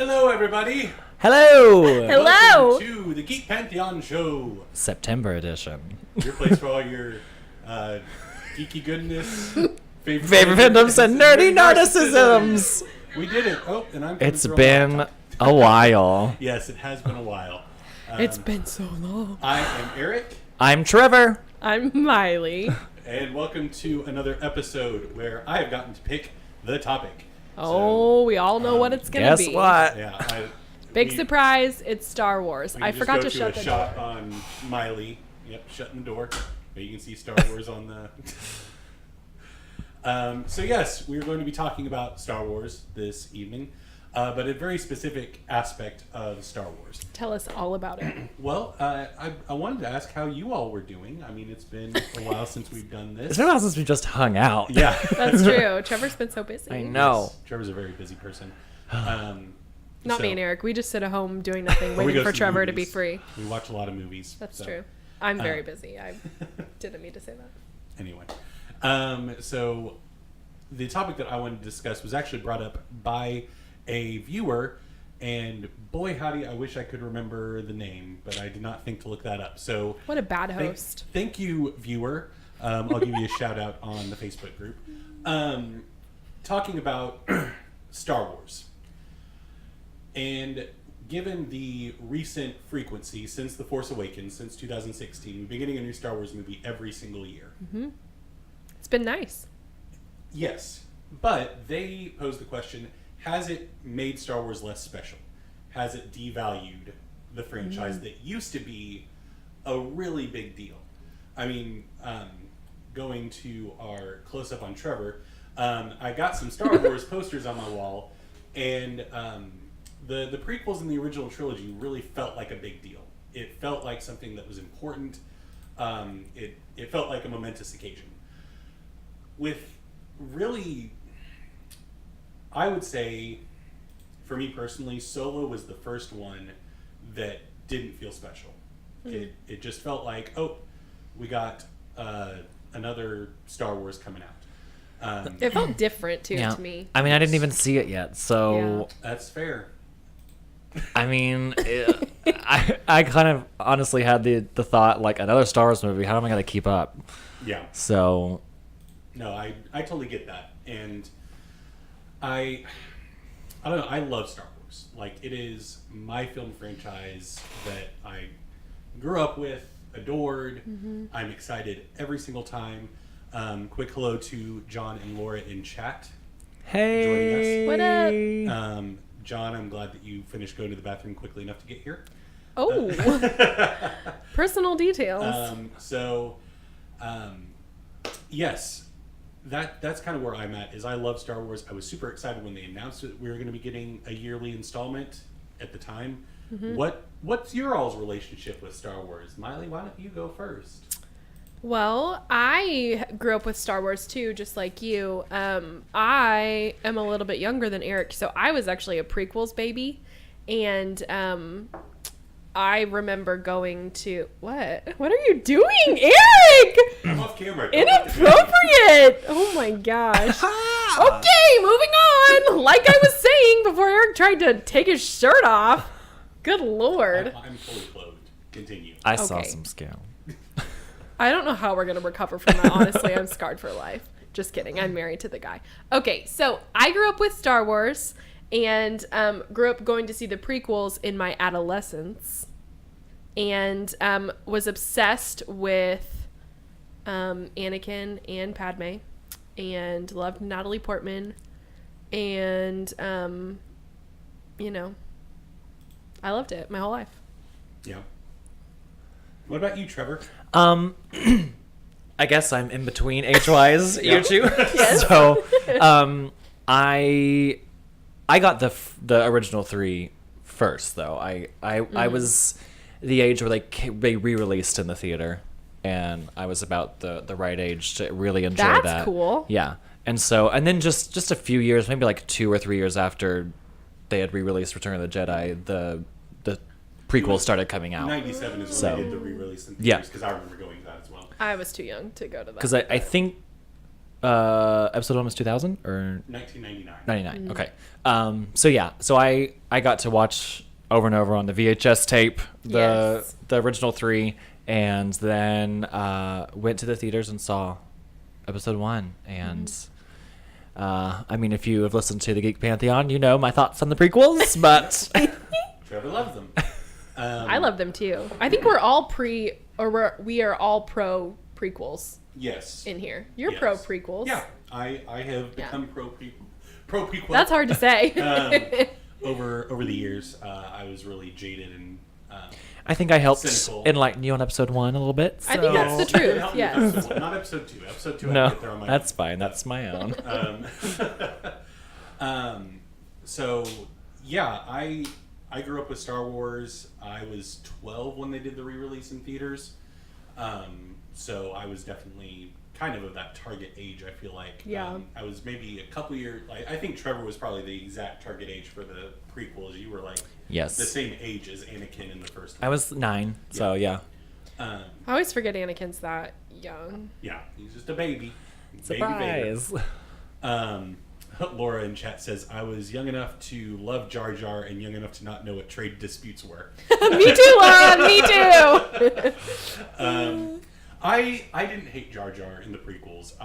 Hello, everybody. Hello! Hello! Welcome to the Geek Pantheon Show. September edition. Your place for all your geeky goodness, Favorite fandoms and nerdy narcissisms. We did it. Oh, and I'm coming It's through on been laptop. a while. Yes, it has been a while. It's been so long. I am Eric, I'm Trevor. I'm Maile. and welcome to another episode where I have gotten to pick the topic. Oh, we all know what it's gonna Guess be. what? Yeah, Big surprise! It's Star Wars. I forgot to shut the shot door. on Maile. Yep, shutting the door. But you can see Star Wars on the. So yes, we're going to be talking about Star Wars this evening, but a very specific aspect of Star Wars. Tell us all about it. Well, I wanted to ask how you all were doing. I mean, it's been a while since we've done this. It's been a while since we just hung out. Yeah, That's true. Trevor's been so busy. I know. Yes, Trevor's a very busy person. Not So- me and Eric. We just sit at home doing nothing, we waiting go for see Trevor to be movies. free. We watch a lot of movies. That's so. true. I'm very busy. I didn't mean to say that. Anyway, so the topic that I wanted to discuss was actually brought up by a viewer, and boy howdy, I wish I could remember the name, but I did not think to look that up. So What a bad host. Thank you, viewer. I'll give you a shout out on the Facebook group. Talking about Star Wars. And given the recent frequency since The Force Awakens, since 2016, we've been getting a new Star Wars movie every single year. It's been nice. Yes, but they pose the question, has it made Star Wars less special? Has it devalued the franchise that used to be a really big deal? I mean, going to our close-up on Trevor, I got some Star Wars posters on my wall, and the prequels in the original trilogy really felt like a big deal. It felt like something that was important. It felt like a momentous occasion. With really, I would say, for me personally, Solo was the first one that didn't feel special. It just felt like, oh, we got another Star Wars coming out. It felt different too Yeah. to me. I mean, I didn't even see it yet, so That's fair. I mean, I kind of honestly had the thought, like, another Star Wars movie, how am I going to keep up? Yeah. So, No, I totally get that. And I don't know, I love Star Wars. Like, it is my film franchise that I grew up with, adored. I'm excited every single time. Quick hello to John and Laura in chat. hey. What up? John, I'm glad that you finished going to the bathroom quickly enough to get here. Oh. Personal details. Yes, that's kind of where I'm at. Is I love Star Wars. I was super excited when they announced that we were going to be getting a yearly installment at the time. What's your all's relationship with Star Wars? Maile, why don't you go first? Well, I grew up with Star Wars too, just like you. I am a little bit younger than Eric, so I was actually a prequels baby. And I remember going to... What? What are you doing, Eric? I'm off camera. Inappropriate! Oh my gosh. Okay, moving on. Like I was saying before Eric tried to take his shirt off. Good Lord. I'm fully clothed. Continue. I saw Okay. some scale. I don't know how we're going to recover from that. Honestly, I'm scarred for life. Just kidding. I'm married to the guy. Okay, so I grew up with Star Wars and grew up going to see the prequels in my adolescence and was obsessed with Anakin and Padme and loved Natalie Portman. And, you know, I loved it my whole life. Yeah. What about you, Trevor? I guess I'm in between age-wise, Yeah. you two. So, I got the original 3 first, though. I was the age where they re-released in the theater, and I was about the right age to really enjoy that. That's cool. Yeah, and then just a few years, maybe like 2 or 3 years after they had re-released Return of the Jedi, the prequels started coming out. 97 is when So- they did the re-release in Yeah. theaters, because I remember going to that as well. I was too young to go to that. Because I think Episode 1 was 2000 or 1999. 99. Okay. So I got to watch over and over on the VHS tape the original 3, and then went to the theaters and saw episode 1. And I mean, if you have listened to the Geek Pantheon, you know my thoughts on the prequels, but Trevor loves them. I love them too. I think we're all we are all pro prequels. Yes. In here, you're Yes. pro prequels. Yeah, I have become pro prequel. That's hard to say. Over the years, I was really jaded and. I think I helped Cynical. enlighten you on episode 1 a little bit. I think that's the truth. It helped me with Yes. episode 1, not episode 2. Episode 2, I No, get there on my that's own. fine. That's my own. So yeah, I grew up with Star Wars. I was 12 when they did the re-release in theaters. So I was definitely kind of that target age, I feel like. Yeah. I was maybe a couple years, I think Trevor was probably the exact target age for the prequels. You were like Yes. the same age as Anakin in the first one. I was 9, so yeah. I always forget Anakin's that young. Yeah, he's just a baby. Baby Vader. Surprise. Laura in chat says, I was young enough to love Jar Jar and young enough to not know what trade disputes were. Me too, Laura. Me too. I didn't hate Jar Jar in the prequels.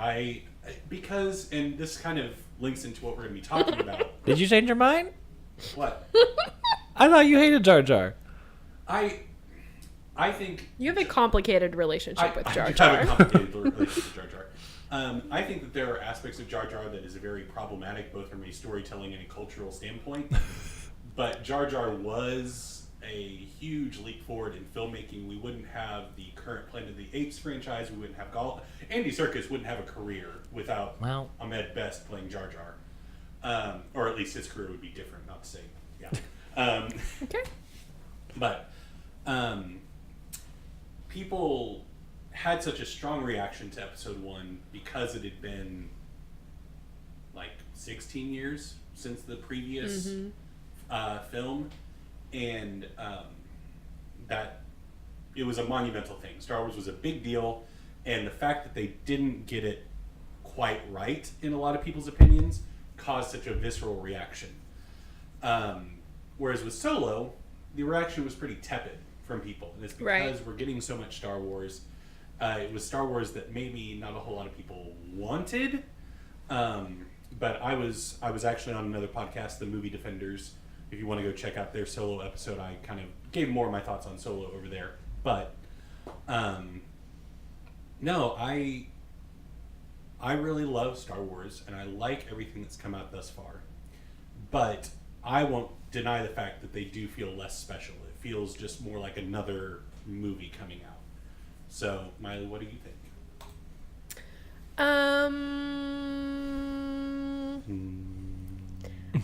Because, and this kind of links into what we're going to be talking about. Did you change your mind? What? I thought you hated Jar Jar. I think... You have a complicated relationship with Jar Jar. I have a complicated relationship with Jar Jar. I think that there are aspects of Jar Jar that is very problematic, both from a storytelling and a cultural standpoint. But Jar Jar was a huge leap forward in filmmaking. We wouldn't have the current Planet of the Apes franchise. We wouldn't have Andy Serkis wouldn't have a career without Ahmed Best playing Jar Jar. Or at least his career would be different, not to say, yeah. Okay. But people had such a strong reaction to episode 1 because it had been like 16 years since the previous film, and that it was a monumental thing. Star Wars was a big deal, and the fact that they didn't get it quite right in a lot of people's opinions caused such a visceral reaction. Whereas with Solo, the reaction was pretty tepid from people, and it's because we're getting so much Star Wars. It was Star Wars that maybe not a whole lot of people wanted, but I was actually on another podcast, the Movie Defenders. If you want to go check out their Solo episode, I kind of gave more of my thoughts on Solo over there. But no, I really love Star Wars, and I like everything that's come out thus far. But I won't deny the fact that they do feel less special. It feels just more like another movie coming out. So, Maile, what do you think?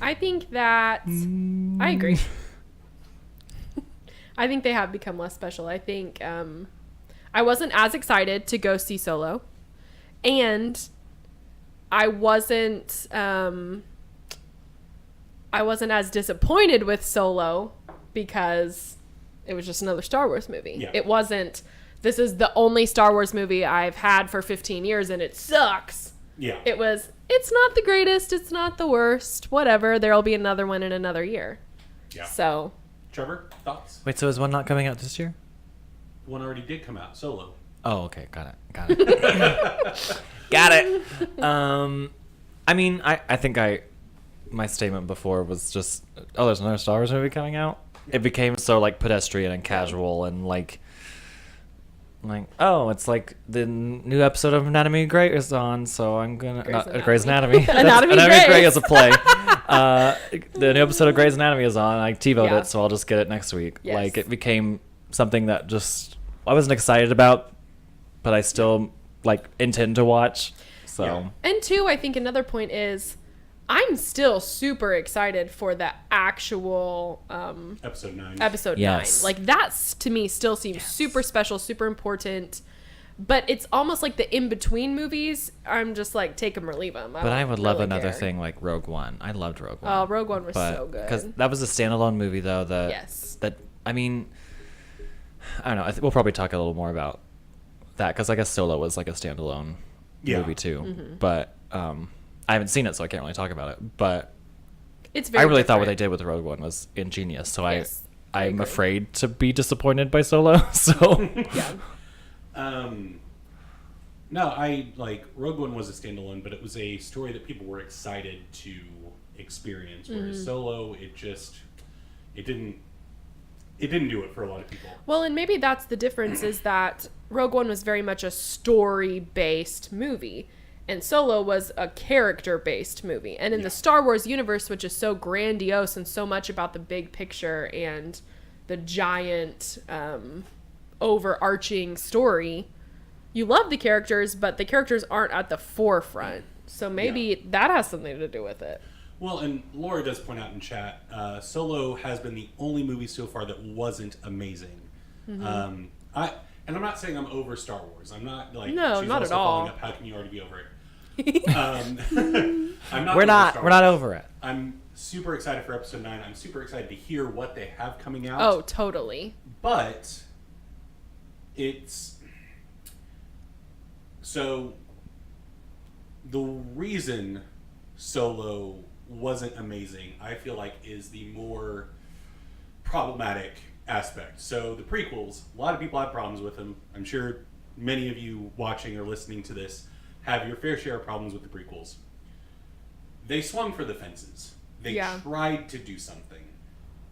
I think that I agree. I think they have become less special. I think I wasn't as excited to go see Solo, and I wasn't as disappointed with Solo because it was just another Star Wars movie. Yeah. It wasn't, this is the only Star Wars movie I've had for 15 years and it sucks. Yeah. It was, it's not the greatest, it's not the worst, whatever. There'll be another one in another year. Yeah. So. Trevor, thoughts? Wait, so is one not coming out this year? One already did come out, Solo. Oh, okay. Got it. Got it. I mean, I think my statement before was just, oh, there's another Star Wars movie coming out. It became so like pedestrian and casual and like, oh, it's like the new episode of Anatomy of Grey is on, so I'm gonna Grey's Anatomy. Anatomy Anatomy of Grey Grey. is a play. The new episode of Grey's Anatomy is on. I TiVoed it, so I'll just get it next week. Yes. Like it became something that just I wasn't excited about, but I still like intend to watch. So Yeah. And two, I think another point is I'm still super excited for the actual Episode 9. episode Yes. 9. Like that's to me still seems super special, super important. But it's almost like the in-between movies. I'm just like, take them or leave them. But I would love another thing like Rogue One. I loved Rogue One. Oh, Rogue One was so good. Because that was a standalone movie, though. Yes. That I mean, I don't know. We'll probably talk a little more about that because I guess Solo was like a standalone movie too. But I haven't seen it, so I can't really talk about it. But It's very I really thought what different. they did with Rogue One was ingenious. So Yes, I I'm agree. afraid to be disappointed by Solo. So Yeah. No, Rogue One was a standalone, but it was a story that people were excited to experience. Whereas Solo, it didn't do it for a lot of people. Well, and maybe that's the difference is that Rogue One was very much a story-based movie, and Solo was a character-based movie. And in the Star Wars universe, which is so grandiose and so much about the big picture and the giant overarching story, you love the characters, but the characters aren't at the forefront. So maybe that has something to do with it. Well, and Laura does point out in chat, Solo has been the only movie so far that wasn't amazing. I'm not saying I'm over Star Wars. I'm not like No, she's not also at all. following up, how can you already be over it? I'm not we're over not Star we're not Wars. over it. I'm super excited for episode 9. I'm super excited to hear what they have coming out. Oh, totally. But it's so the reason Solo wasn't amazing, I feel like, is the more problematic aspect. So the prequels, a lot of people have problems with them. I'm sure many of you watching or listening to this have your fair share of problems with the prequels. They swung for the fences. They tried to do something,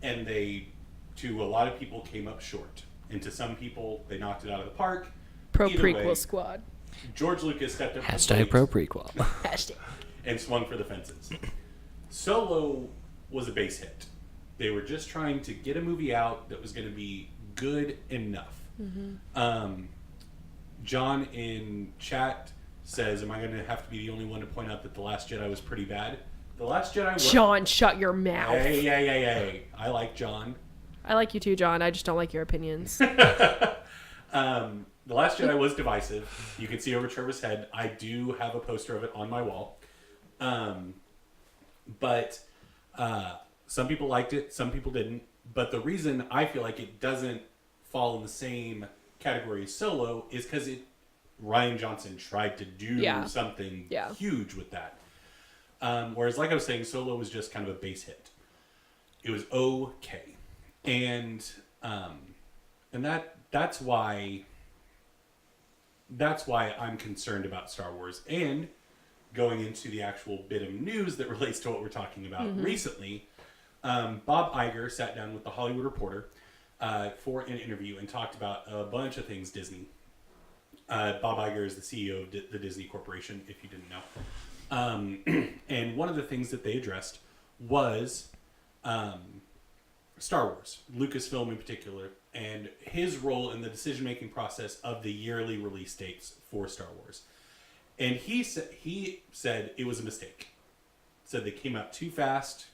and they, to a lot of people, came up short. And to some people, they knocked it out of the park. Pro Either prequel way, squad. George Lucas stepped up to the Hashtag plate pro prequel. Hashtag. and swung for the fences. Solo was a base hit. They were just trying to get a movie out that was going to be good enough. John in chat says, am I going to have to be the only one to point out that The Last Jedi was pretty bad? The Last Jedi was... John, shut your mouth. Hey. I like John. I like you too, John. I just don't like your opinions. The Last Jedi was divisive. You can see over Trevor's head. I do have a poster of it on my wall. But some people liked it, some people didn't. But the reason I feel like it doesn't fall in the same category as Solo is because Rian Johnson tried to do something huge with that. Whereas, like I was saying, Solo was just kind of a base hit. It was okay. And that's why I'm concerned about Star Wars. And going into the actual bit of news that relates to what we're talking about recently, Bob Iger sat down with the Hollywood Reporter for an interview and talked about a bunch of things Disney. Bob Iger is the CEO of the Disney Corporation, if you didn't know. And one of the things that they addressed was Star Wars, Lucasfilm in particular, and his role in the decision-making process of the yearly release dates for Star Wars. And he said it was a mistake. Said they came out too fast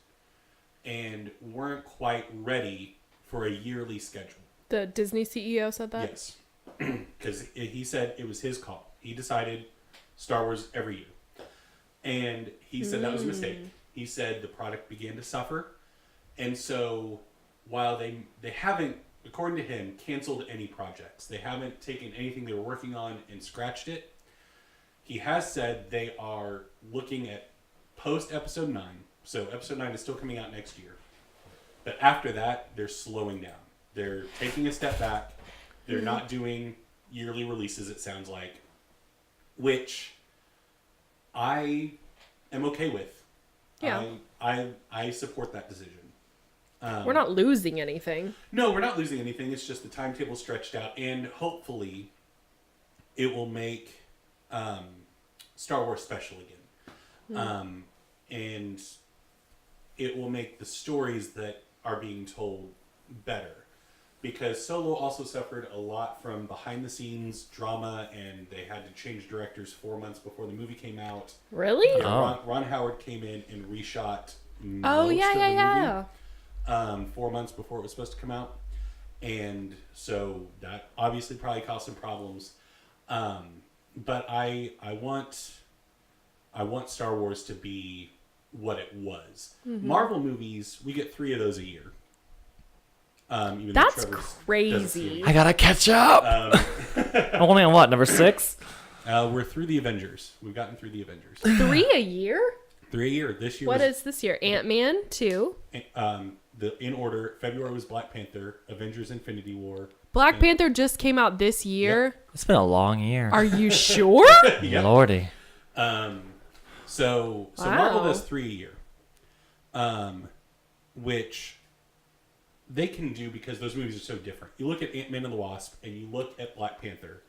and weren't quite ready for a yearly schedule. The Disney CEO said that? Yes. Because he said it was his call. He decided Star Wars every year. And he said that was a mistake. He said the product began to suffer. And so while they haven't, according to him, canceled any projects, they haven't taken anything they were working on and scratched it, he has said they are looking at post episode 9. So episode 9 is still coming out next year. But after that, they're slowing down. They're taking a step back. They're not doing yearly releases, it sounds like, which I am okay with. Yeah. I support that decision. We're not losing anything. No, we're not losing anything. It's just the timetable stretched out, and hopefully it will make Star Wars special again. And it will make the stories that are being told better. Because Solo also suffered a lot from behind-the-scenes drama, and they had to change directors 4 months before the movie came out. Really? Yeah, Ron Howard came in and reshot most Oh, yeah, of the yeah, movie 4 months before it was supposed to come out. And so that obviously probably caused some problems. But I want Star Wars to be what it was. Marvel movies, we get 3 of those a year. Even That's though Trevor's crazy. doesn't see I gotta catch up. I'm only on what, number 6? We're through the Avengers. We've gotten through the Avengers. 3 a year? 3 a year. This year What is this year? Ant-Man 2? in order, February was Black Panther, Avengers Infinity War. Black Panther just came out this year. It's been a long year. Are you sure? Yeah. Lordy. So Wow. Marvel does 3 a year. Which they can do because those movies are so different. You look at Ant-Man and the Wasp and you look at Black Panther,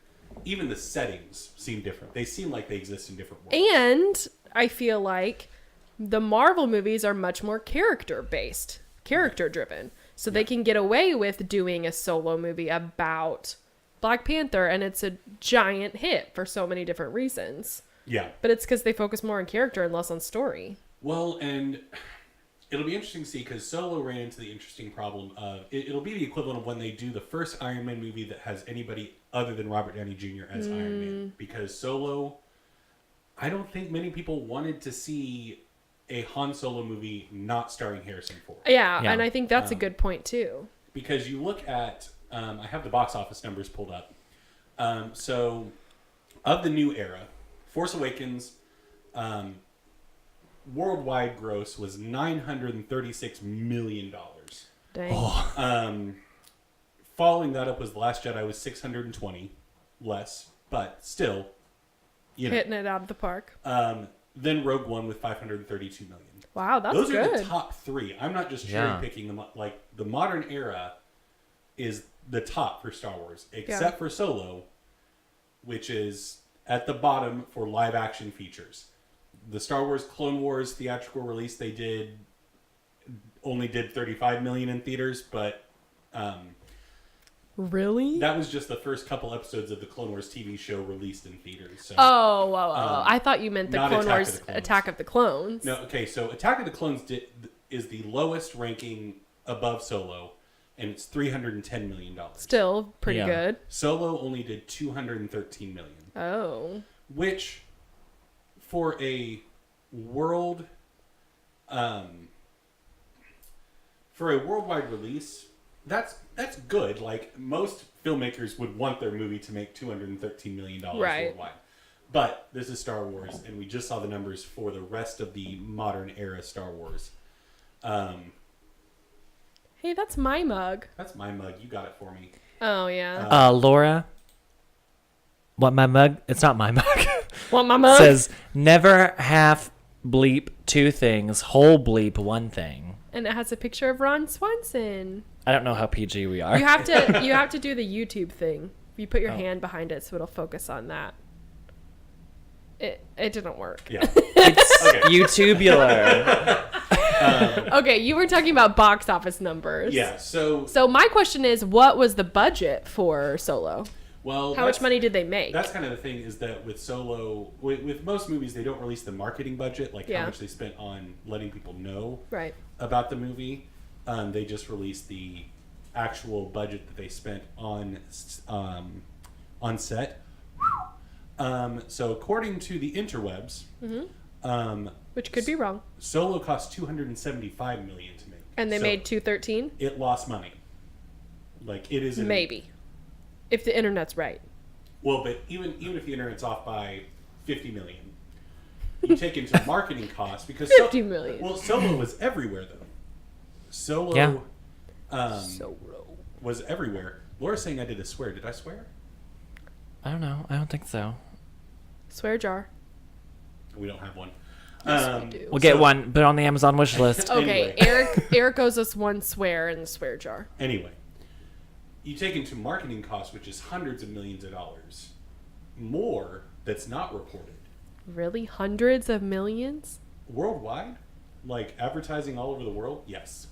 even the settings seem different. They seem like they exist in different worlds. And I feel like the Marvel movies are much more character-based, character-driven. So they can get away with doing a solo movie about Black Panther, and it's a giant hit for so many different reasons. Yeah. But it's because they focus more on character and less on story. Well, and it'll be interesting to see because Solo ran into the interesting problem of it'll be the equivalent of when they do the first Iron Man movie that has anybody other than Robert Downey Jr. as Iron Man. Because Solo, I don't think many people wanted to see a Han Solo movie not starring Harrison Ford. Yeah, Yeah. and I think that's a good point too. Because you look at, I have the box office numbers pulled up. So, of the new era, Force Awakens, worldwide gross was $936 million. Dang. Following that up was The Last Jedi with 620, less, but still, you know. Hitting it out of the park. Then Rogue One with 532 million. Wow, that's Those good. are the top three. I'm not just cherry picking them. Like the modern era is the top for Star Wars, except for Solo, which is at the bottom for live action features. The Star Wars Clone Wars theatrical release they only did 35 million in theaters, but Really? that was just the first couple episodes of the Clone Wars TV show released in theaters. So. Oh, I thought you meant the not Clone Attack of Wars the Clones. Attack of the Clones. No, okay, so Attack of the Clones is the lowest ranking above Solo, and it's $310 million. Still pretty Yeah. good. Solo only did $213 million, Oh. which for a worldwide release, that's good. Like most filmmakers would want their movie to make $213 million Right. worldwide. But this is Star Wars, and we just saw the numbers for the rest of the modern era Star Wars. Hey, that's my mug. That's my mug. You got it for me. Oh, yeah. Laura, what my mug? It's not my mug. Want my mug? Says never half bleep two things, whole bleep one thing. And it has a picture of Ron Swanson. I don't know how PG we are. You have to do the YouTube thing. You put your hand behind it so it'll focus on that. It didn't work. Yeah. It's Okay. YouTubular. Okay, you were talking about box office numbers. Yeah. So my question is, what was the budget for Solo? well, How much money did they make? That's kind of the thing is that with Solo, with most movies, they don't release the marketing budget, like how much they spent on letting people know Right. about the movie. They just release the actual budget that they spent on set. So according to the interwebs, Which could be wrong. Solo cost $275 million to make, And they So made 213? it lost money. Like it is Maybe. If the internet's right. Well, but even if the internet's off by 50 million, you take into marketing costs because 50 million. Well, Solo was everywhere though. Solo, Solo. was everywhere. Laura's saying I did a swear. Did I swear? I don't know. I don't think so. Swear jar. We don't have one. Yes, we do. We'll get one. Put it on the Amazon wish list. Okay, Anyway. Eric owes us one swear in the swear jar. Anyway, you take into marketing costs, which is hundreds of millions of dollars, more that's not reported Really? Hundreds of millions? worldwide, like advertising all over the world. Yes.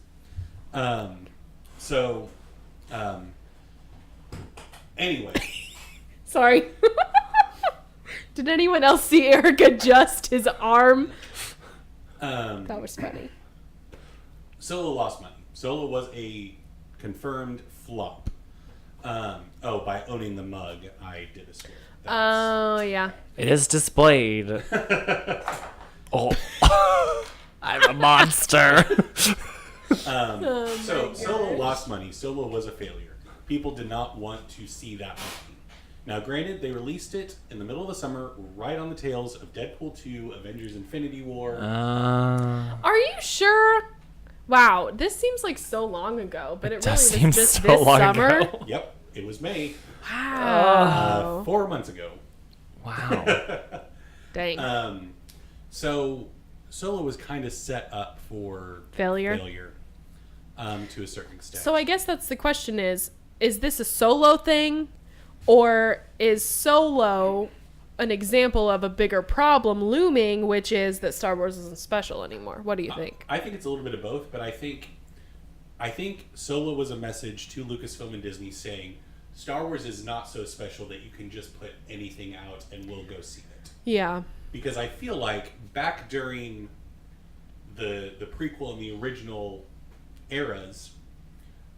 Anyway. Sorry. Did anyone else see Eric adjust his arm? That was funny. Solo lost money. Solo was a confirmed flop. By owning the mug, I did a swear. Oh, yeah. It is displayed. Oh. I'm a monster. So Solo lost money. Solo was a failure. People did not want to see that movie. Now, granted, they released it in the middle of the summer, right on the tails of Deadpool 2, Avengers Infinity War. Are you sure? Wow, this seems like so long ago, but it really was seem just so this long summer. ago. Yep, it was May. Wow. 4 months ago. Wow. Dang. So Solo was kind of set up for Failure? To a certain extent. So I guess that's the question is this a Solo thing, or is Solo an example of a bigger problem looming, which is that Star Wars isn't special anymore? What do you think? I think it's a little bit of both, but I think Solo was a message to Lucasfilm and Disney saying Star Wars is not so special that you can just put anything out and we'll go see it. Yeah. Because I feel like back during the prequel and the original eras,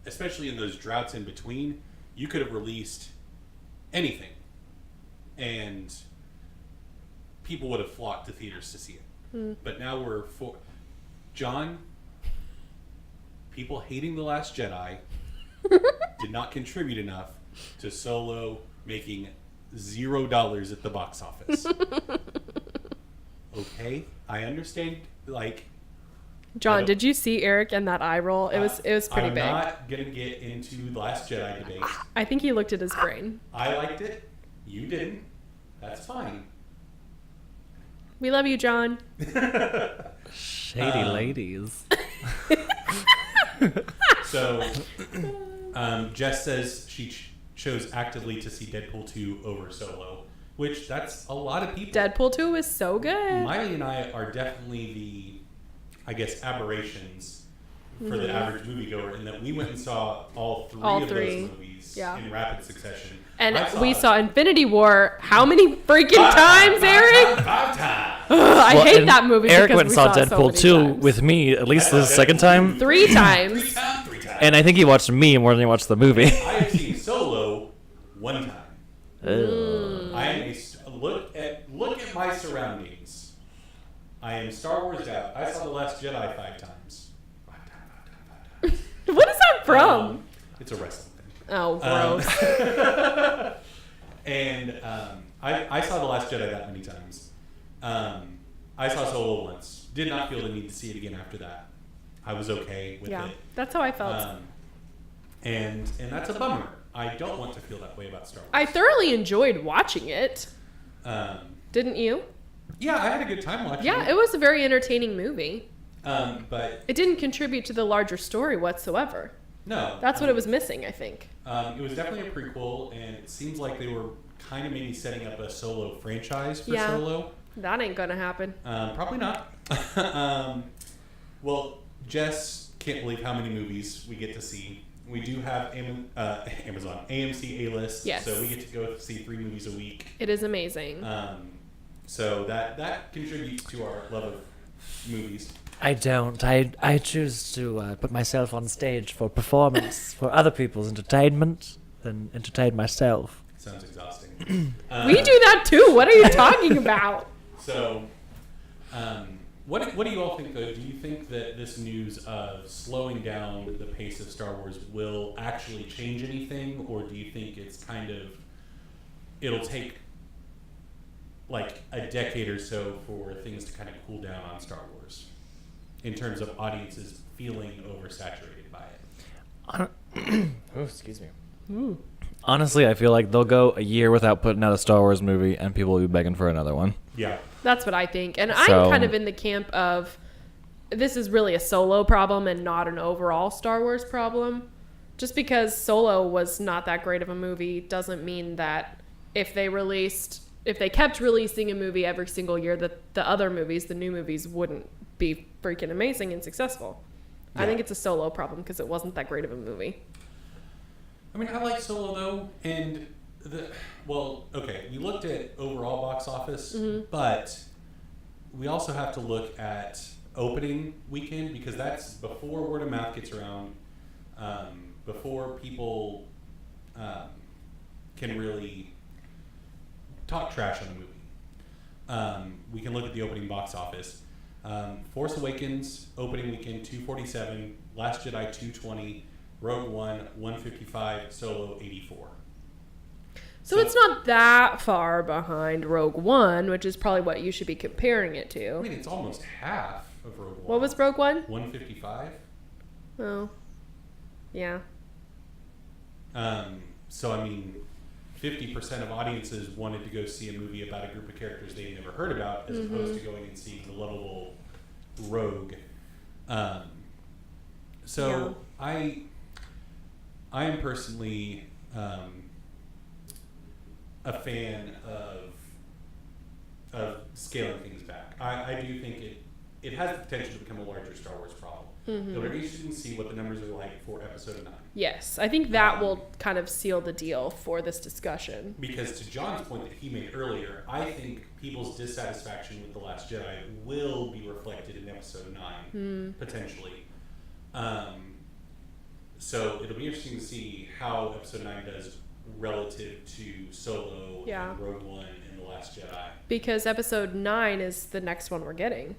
especially in those droughts in between, you could have released anything and people would have flocked to theaters to see it. But now we're John, people hating The Last Jedi did not contribute enough to Solo making $0 at the box office. Okay, I understand. Like, John, did you see Eric and that eye roll? It was pretty I'm big. I'm not gonna get into The Last Jedi debate. I think he looked at his brain. I liked it. You didn't. That's fine. We love you, John. Shady ladies. So, Jess says she chose actively to see Deadpool 2 over Solo, which that's a lot of people. Deadpool 2 was so good. Maile and I are definitely the, I guess, aberrations for the average moviegoer in that we went and saw all three of those movies in rapid succession. And we saw Infinity War how many freaking times, Eric? 5 times. I hate that movie. Eric because went and we saw it so Deadpool many 2 times. with me at least the second time. 3 times. 3 times. And I think he watched me more than he watched the movie. I have seen Solo 1 time. I am look at my surroundings. I am Star Wars out. I saw The Last Jedi 5 times. 5 times. What is that from? It's a wrestling thing. Oh, gross. And I saw The Last Jedi that many times. I saw Solo once. Did not feel the need to see it again after that. I was okay with it. That's how I felt. And that's a bummer. I don't want to feel that way about Star Wars. I thoroughly enjoyed watching it. Didn't you? Yeah, I had a good time watching it. Yeah, it was a very entertaining movie. But It didn't contribute to the larger story whatsoever. no. That's what it was missing, I think. It was definitely a prequel, and it seems like they were kind of maybe setting up a Solo franchise for Solo. That ain't gonna happen. Probably not. Well, Jess can't believe how many movies we get to see. We do have Amazon AMC A-list, Yes. so we get to go see 3 movies a week. It is amazing. So that contributes to our love of movies. I don't. I choose to put myself on stage for performance, for other people's entertainment, than entertain myself. Sounds exhausting. We do that too. What are you talking about? So, what do you all think, though? Do you think that this news of slowing down the pace of Star Wars will actually change anything, or do you think it's kind of, it'll take like a decade or so for things to kind of cool down on Star Wars in terms of audiences feeling oversaturated by it? Oh, excuse me. Honestly, I feel like they'll go a year without putting out a Star Wars movie, and people will be begging for another one. Yeah. That's what I think. And So- I'm kind of in the camp of this is really a Solo problem and not an overall Star Wars problem. Just because Solo was not that great of a movie doesn't mean that if they kept releasing a movie every single year, that the other movies, the new movies, wouldn't be freaking amazing and successful. I think it's a Solo problem because it wasn't that great of a movie. I mean, I like Solo though, and we looked at overall box office, but we also have to look at opening weekend because that's before word of mouth gets around, before people can really talk trash on the movie. We can look at the opening box office. Force Awakens opening weekend 247, Last Jedi 220, Rogue One 155, Solo 84. So it's not that far behind Rogue One, which is probably what you should be comparing it I to. mean, it's almost half of Rogue One. What was Rogue One? 155. Oh, yeah. So I mean, 50% of audiences wanted to go see a movie about a group of characters they had never heard about, as opposed to going and seeing the lovable Rogue. So I am personally a fan of scaling things back. I do think it has the potential to become a larger Star Wars problem. It'll be interesting to see what the numbers are like for Episode 9. Yes, I think that will kind of seal the deal for this discussion. Because to John's point that he made earlier, I think people's dissatisfaction with The Last Jedi will be reflected in Episode 9, potentially. So it'll be interesting to see how Episode 9 does relative to Solo and Rogue One and The Last Jedi. Because Episode 9 is the next one we're getting.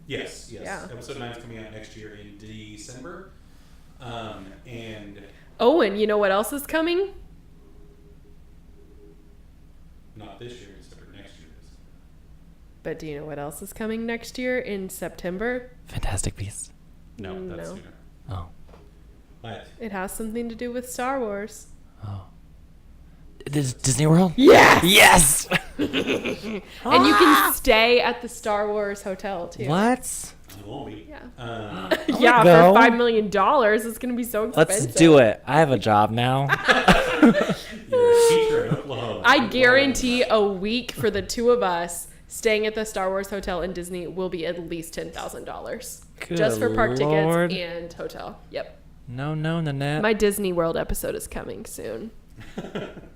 Yes. Yeah. Episode 9 is coming out next year in December. And Oh, and you know what else is coming? not this year in December, next year is. But do you know what else is coming next year in September? Fantastic Beasts. No, that's No. sooner. Oh. But It has something to do with Star Wars. Oh. Disney World? Yes! Yes! And you can stay at the Star Wars hotel, too. What? it won't be. Yeah. Go. Yeah, for $5 million, it's going to be so expensive. Let's do it. I have a job now. You're a teacher in Oklahoma. I guarantee a week for the two of us staying at the Star Wars hotel in Disney will be at least $10,000. Just for park Lord. tickets and hotel. Yep. No, Nanette. My Disney World episode is coming soon.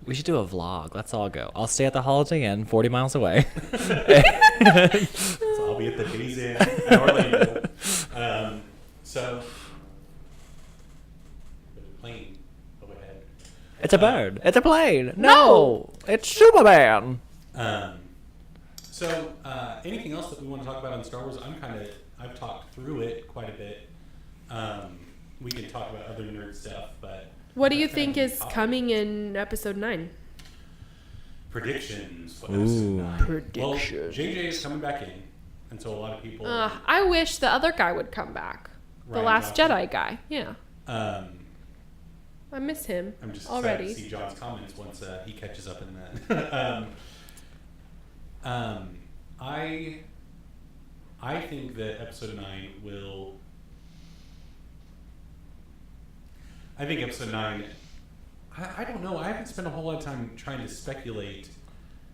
We should do a vlog. Let's all go. I'll stay at the Holiday Inn 40 miles away. So I'll be at the Days Inn in Orlando. So there's a plane overhead. It's a bird. It's a plane. No! It's Superman. So anything else that we want to talk about on Star Wars? I've talked through it quite a bit. We can talk about other nerd stuff, but What do you that's kind think of is the topic. coming in episode 9? Predictions. What Ooh. episode 9? Predictions. Well, JJ is coming back in, and so a lot of people. I wish the other guy would come back. The Ryan Last Johnson. Jedi guy. Yeah. I miss him I'm just already. excited to see John's comments once he catches up in that. I think that episode 9 will. I think episode 9. I don't know. I haven't spent a whole lot of time trying to speculate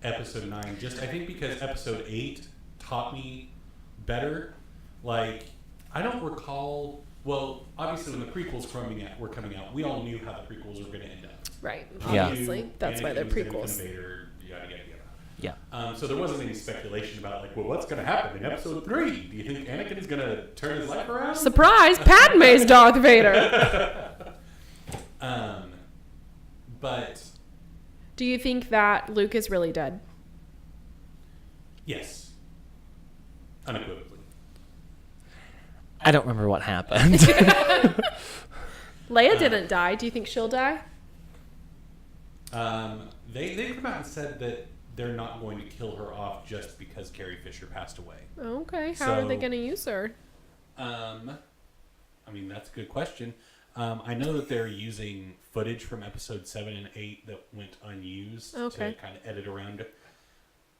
episode 9. I think because episode 8 taught me better. Like, I don't recall. Well, obviously, when the prequels were coming out, we all knew how the prequels were going to end up. Right. Yeah. Obviously. That's why they're Anakin was gonna become prequels. Vader, yada yada yada. Yeah. So there wasn't any speculation about like, well, what's going to happen in episode 3? Do you think Anakin is going to turn his life around? Surprise! Padme's Darth Vader. But Do you think that Luke is really dead? yes, unequivocally. I don't remember what happened. Leia didn't die. Do you think she'll die? They come out and said that they're not going to kill her off just because Carrie Fisher passed away. Okay. How are they So- going to use her? I mean, that's a good question. I know that they're using footage from episode 7 and 8 that went unused Okay. to kind of edit around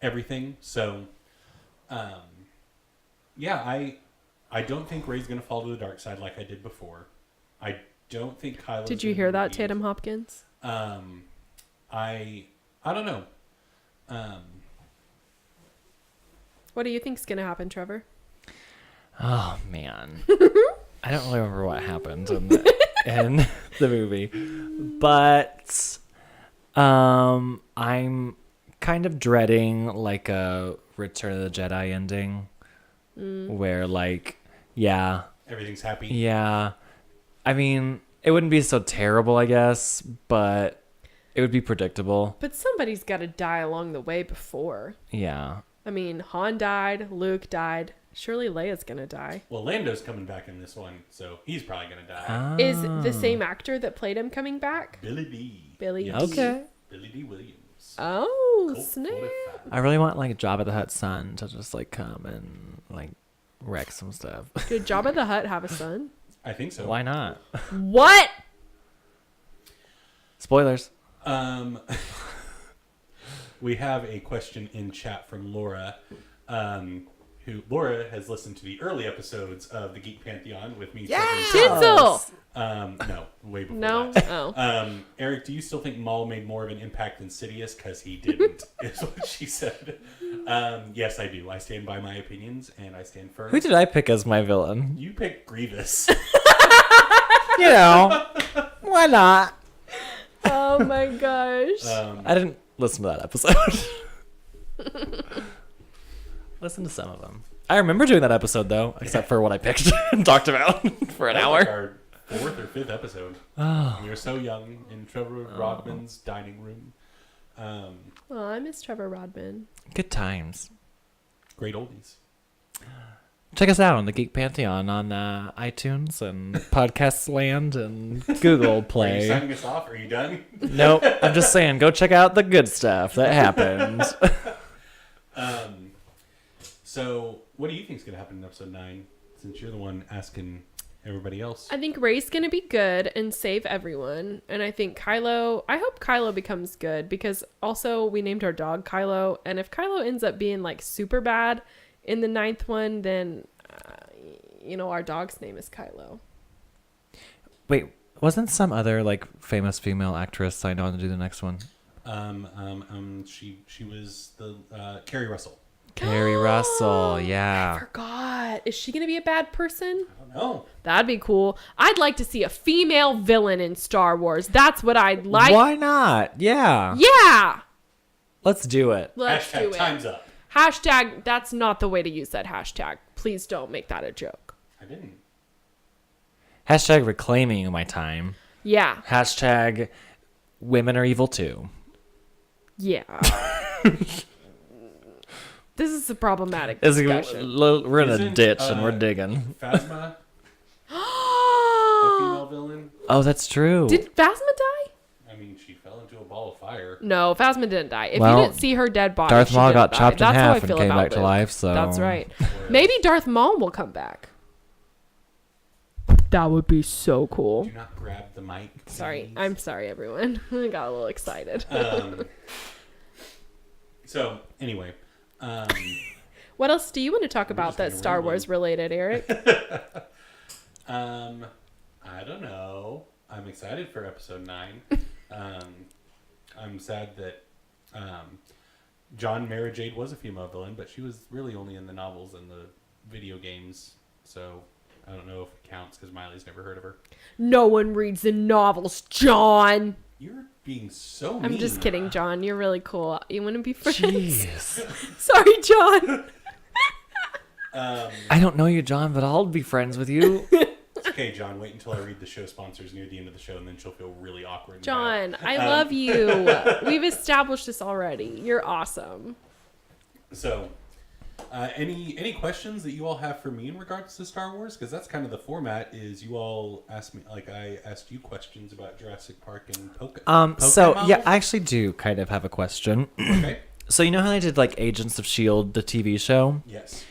everything. So, yeah, I don't think Rey's going to fall to the dark side like I did before. I don't think Kylo's Did you gonna hear be that, used. Tatum Hopkins? I don't know. What do you think's going to happen, Trevor? Oh, man. I don't really remember what happened in the movie. But I'm kind of dreading like a Return of the Jedi ending where like, yeah. Everything's happy. Yeah. I mean, it wouldn't be so terrible, I guess, but it would be predictable. But somebody's got to die along the way before. Yeah. I mean, Han died, Luke died. Surely Leia's going to die. Well, Lando's coming back in this one, so he's probably going to die. Is the same actor that played him coming back? Billy D. Billy Yes. D. Okay. Billy D. Williams. Oh, Colt snap. 45. I really want like Jabba the Hutt's son to just like come and like wreck some stuff. Did Jabba the Hutt have a son? I think so. Why not? What? Spoilers. We have a question in chat from Laura, who Laura has listened to the early episodes of the Geek Pantheon with me. Trevor, and Tinsel! no, way before No? that. Oh. Eric, do you still think Maul made more of an impact than Sidious? Because he didn't, is what she said. Yes, I do. I stand by my opinions, and I stand firm. Who did I pick as my villain? You picked Grievous. You know, why not? Oh my gosh. I didn't listen to that episode. Listen to some of them. I remember doing that episode though, except for what I picked and talked about for an That hour. was like our 4th or 5th episode. Oh. We were so young in Trevor Rodman's dining room. Oh, I miss Trevor Rodman. Good times. Great oldies. Check us out on the Geek Pantheon on iTunes and Podcast Land and Google Are you Play. signing us off? Are you done? Nope. I'm just saying, go check out the good stuff that happened. So, what do you think is going to happen in episode 9? Since you're the one asking everybody else. I think Rey's going to be good and save everyone. And I think I hope Kylo becomes good because also we named our dog Kylo. And if Kylo ends up being like super bad in the 9th one, then, our dog's name is Kylo. Wait, wasn't some other like famous female actress signed on to do the next one? She was the Carrie Russell. Carrie Russell, yeah. Forgot. Is she going to be a bad person? I don't know. That'd be cool. I'd like to see a female villain in Star Wars. That's what I'd like. Why not? Yeah. Yeah. Let's do it. Let's Hashtag do it. time's up. Hashtag, that's not the way to use that hashtag. Please don't make that a joke. I didn't. Hashtag reclaiming my time. Yeah. Hashtag women are evil too. Yeah. This is a problematic We're in a Isn't, ditch and we're digging. Phasma, a female villain? Oh, that's true. Did Phasma die? I mean, she fell into a ball of fire. No, Phasma didn't die. If Well, you didn't see her dead body, Darth she Maul didn't got die. chopped in That's how I half and feel came about back to Luke. life, so... That's right. Maybe Darth Maul will come back. That would be so cool. Do not grab the mic. Sorry. please. I'm sorry, everyone. I got a little excited. So, anyway. What else do you want to talk about just that's gonna Star ramble. Wars related, Eric? I don't know. I'm excited for episode 9. I'm sad that John Mara Jade was a female villain, but she was really only in the novels and the video games. So I don't know if it counts because Miley's never heard of her. No one reads the novels, John. You're being so mean. I'm just kidding, John. You're really cool. You want to be friends? Jeez. Sorry, John. I don't know you, John, but I'll be friends with you. It's okay, John. Wait until I read the show sponsors near the end of the show, and then she'll feel really awkward. and John, bad. I love you. We've established this already. You're awesome. So, any questions that you all have for me in regards to Star Wars? Because that's kind of the format. Is you all ask me, like I asked you questions about Jurassic Park and So Pokemon? yeah, I actually do kind of have a question. Okay. So you know how they did like Agents of S.H.I.E.L.D., the TV show? Yes.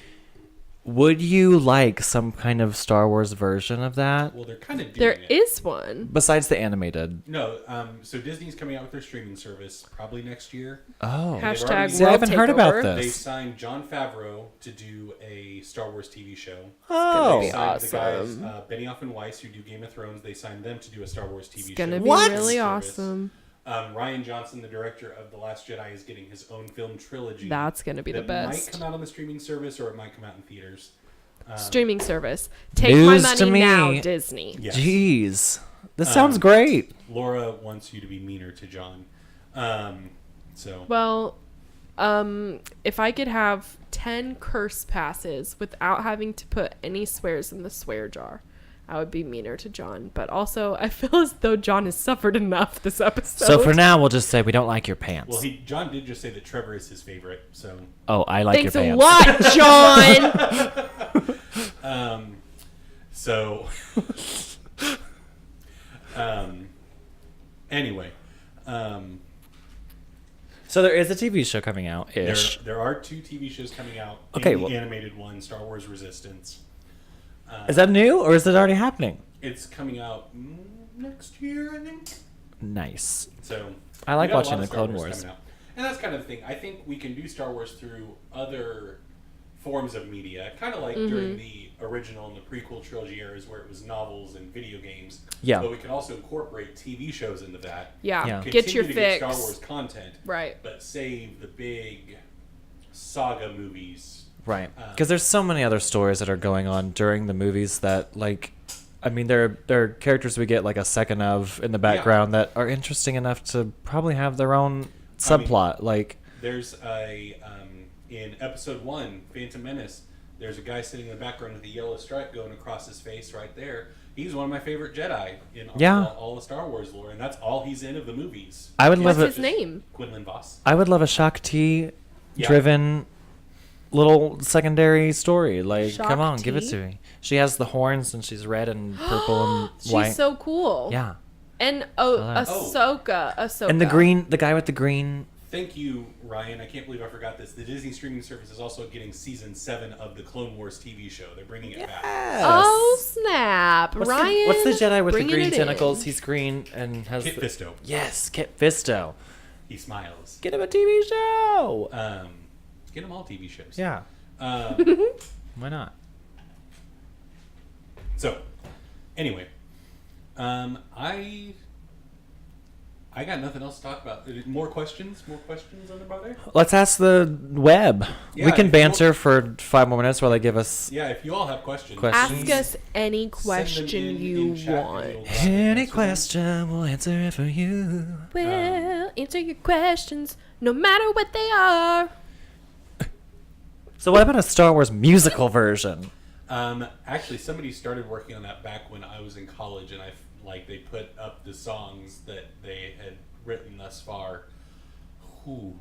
Would you like some kind of Star Wars version of that? Well, they're kind of doing There it. is one. Besides the animated? No. So Disney's coming out with their streaming service probably next year. Oh. already- Hashtag See, I world haven't heard about takeover. this. They signed Jon Favreau to do a Star Wars TV show. Oh. They signed the guys awesome. Benioff and Weiss who do Game of Thrones. They signed them to do a Star Wars TV It's gonna show. be What? really Service. awesome. Ryan Johnson, the director of The Last Jedi, is getting his own film trilogy. That's gonna be the that best. might come out on the streaming service or it might come out in theaters. Streaming service. Take News my to money now, me. Disney. Yes. Jeez. This sounds great. Laura wants you to be meaner to John. So Well, if I could have 10 curse passes without having to put any swears in the swear jar, I would be meaner to John. But also, I feel as though John has suffered enough this episode. So for now, we'll just say we don't like your pants. well, John did just say that Trevor is his favorite. So Oh, I like Thanks your a pants. lot, John. so anyway, So there is a TV show coming out ish. There are 2 TV shows coming out. Okay, The animated one, Star Wars Resistance. Is that new or is it already happening? It's coming out next year, I think. Nice. So I like we got a watching lot the of Star Clone Wars Wars. coming out. And that's kind of the thing. I think we can do Star Wars through other forms of media, kind of like during the original and the prequel trilogy eras where it was novels and video games. Yeah. But we can also incorporate TV shows into that. Yeah. Yeah. Get your Continue to fix. Get Star Wars content. Right. But save the big saga movies. Right. Because there's so many other stories that are going on during the movies that, like, I mean, there are characters we get like a second of in the background that are interesting enough to probably have their own subplot. There's in episode 1, Phantom Menace, there's a guy sitting in the background with a yellow stripe going across his face right there. He's one of my favorite Jedi in all the Star Wars lore, and that's all he's in of the movies. What's his name? Quinlan Vos. I would love a Shaak Ti driven little secondary story. Like, come on, give it to me. She has the horns and she's red and purple and white. She's so cool. Yeah. And Ahsoka. And the guy with the green. Thank you, Ryan. I can't believe I forgot this. The Disney streaming service is also getting season 7 of the Clone Wars TV show. They're bringing it back. Oh snap, Ryan! What's the Jedi with the bringing green it tentacles? in. He's green and has Kit Fisto. Yes, Kit Fisto. He smiles. Get him a TV show. Get them all TV shows. Yeah. Why not? So, anyway, I got nothing else to talk about. More questions? More questions on the brother? Let's ask the web. Yeah, we can if banter for 5 more minutes while they give us Yeah, if you all have questions. Ask us any Send them question in you chat and want. we'll any answer them. question. We'll answer it for you. We'll answer your questions, no matter what they are. So what about a Star Wars musical version? Actually, somebody started working on that back when I was in college, and they put up the songs that they had written thus far. Ooh.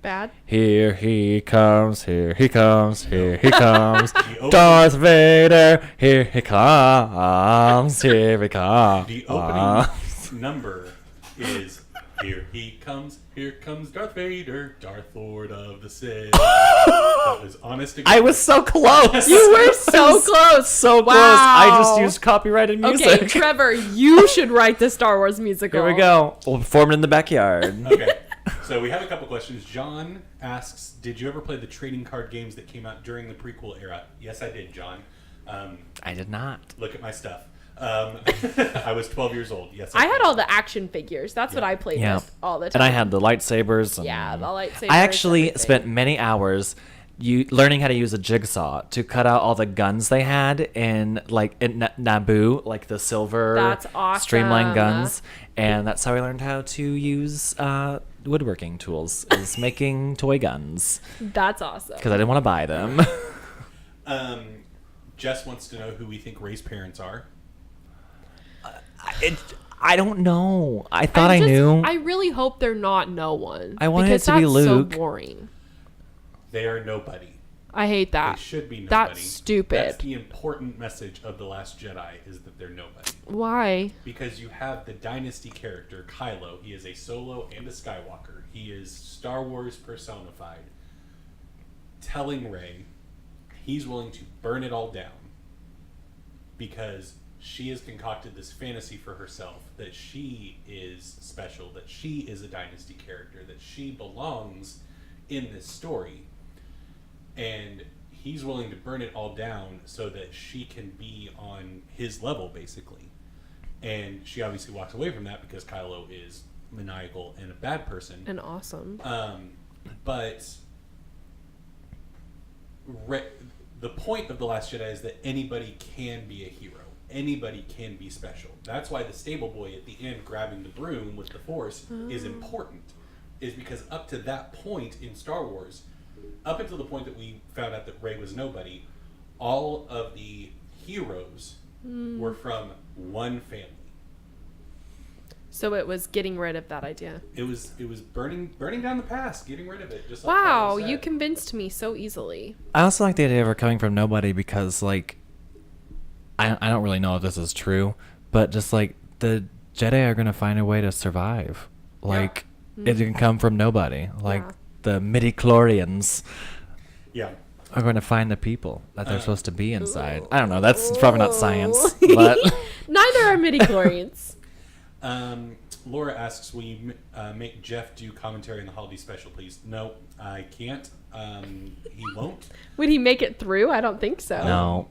Bad. Here he comes, here he comes, here he comes. opening- Darth Vader, here he comes, here he comes. The opening number is here comes Darth Vader, Darth Lord of the Sith. That was honest to God. I was so close. You were so close. So close. Wow. I just used copyrighted music. Okay, Trevor, you should write the Star Wars musical. Here we go. We'll perform it in the backyard. Okay, so we have a couple questions. John asks, did you ever play the trading card games that came out during the prequel era? Yes, I did, John. I did not. Look at my stuff. I was 12 years old. Yes, I did. had all the action figures. That's what I played with all the time. And I had the lightsabers. And Yeah, the lightsabers. I actually everything. spent many hours learning how to use a jigsaw to cut out all the guns they had in Naboo, like the silver That's awesome. streamlined guns. And that's how I learned how to use woodworking tools, is making toy guns. That's awesome. Because I didn't want to buy them. Jess wants to know who we think Rey's parents are. I don't know. I thought I knew. I really hope they're not no one. I wanted it because to be that's Luke. So boring. They are nobody. I hate that. They should be nobody. That's stupid. That's the important message of The Last Jedi, is that they're nobody. Why? Because you have the Dynasty character, Kylo. He is a Solo and a Skywalker. He is Star Wars personified. Telling Rey he's willing to burn it all down because she has concocted this fantasy for herself that she is special, that she is a Dynasty character, that she belongs in this story. And he's willing to burn it all down so that she can be on his level, basically. And she obviously walks away from that because Kylo is maniacal and a bad person. And awesome. But the point of The Last Jedi is that anybody can be a hero. Anybody can be special. That's why the stable boy at the end grabbing the broom with the Force is important. Is because up to that point in Star Wars, up until the point that we found out that Rey was nobody, all of the heroes were from one family. So it was getting rid of that idea. It was burning down the past, getting rid of it. Just like Wow, Kylo said. you convinced me so easily. I also like the idea of her coming from nobody because, like, I don't really know if this is true, but just like the Jedi are gonna find a way to survive. Like, it can come from nobody. Like Yeah. the midi-chlorians Yeah. are going to find the people that they're supposed to be inside. I don't know. That's probably not science, but Neither are midi-chlorians. Laura asks, will you make Jeff do commentary on the holiday special, please? No, I can't. He won't. Would he make it through? I don't think so. no.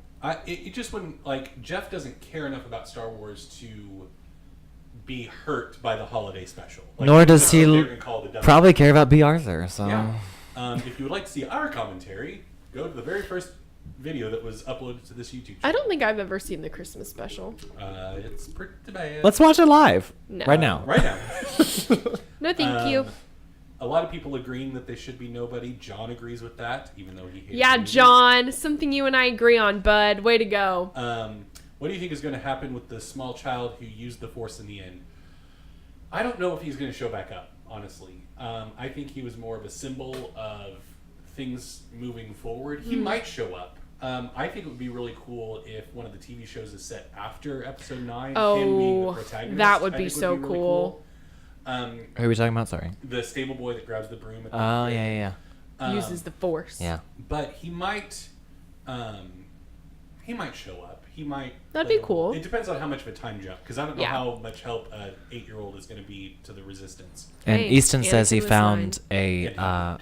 It just wouldn't, like, Jeff doesn't care enough about Star Wars to be hurt by the holiday special. Like, Nor does just he go there and call it a done. probably care about B. Arthur. So Yeah. If you would like to see our commentary, go to the very first video that was uploaded to this YouTube channel. I don't think I've ever seen the Christmas special. It's pretty bad. let's watch it live No. right now. Right now. No, thank you. A lot of people agreeing that they should be nobody. John agrees with that, even though he hates Yeah, the movie. John, something you and I agree on, bud. Way to go. What do you think is going to happen with the small child who used the Force in the end? I don't know if he's going to show back up, honestly. I think he was more of a symbol of things moving forward. He might show up. I think it would be really cool if one of the TV shows is set after Episode 9. Him being the protagonist. that would I be think so really cool. Who are we talking about? Sorry. The stable boy that grabs the broom. At the Oh, end. yeah. Uses the Force. Yeah. But he might show up. He might. That'd be cool. It depends on how much of a time jump, because I don't know Yeah. how much help an 8-year-old is going to be to the Resistance. And Hey, Easton says he Anakin was found And he did a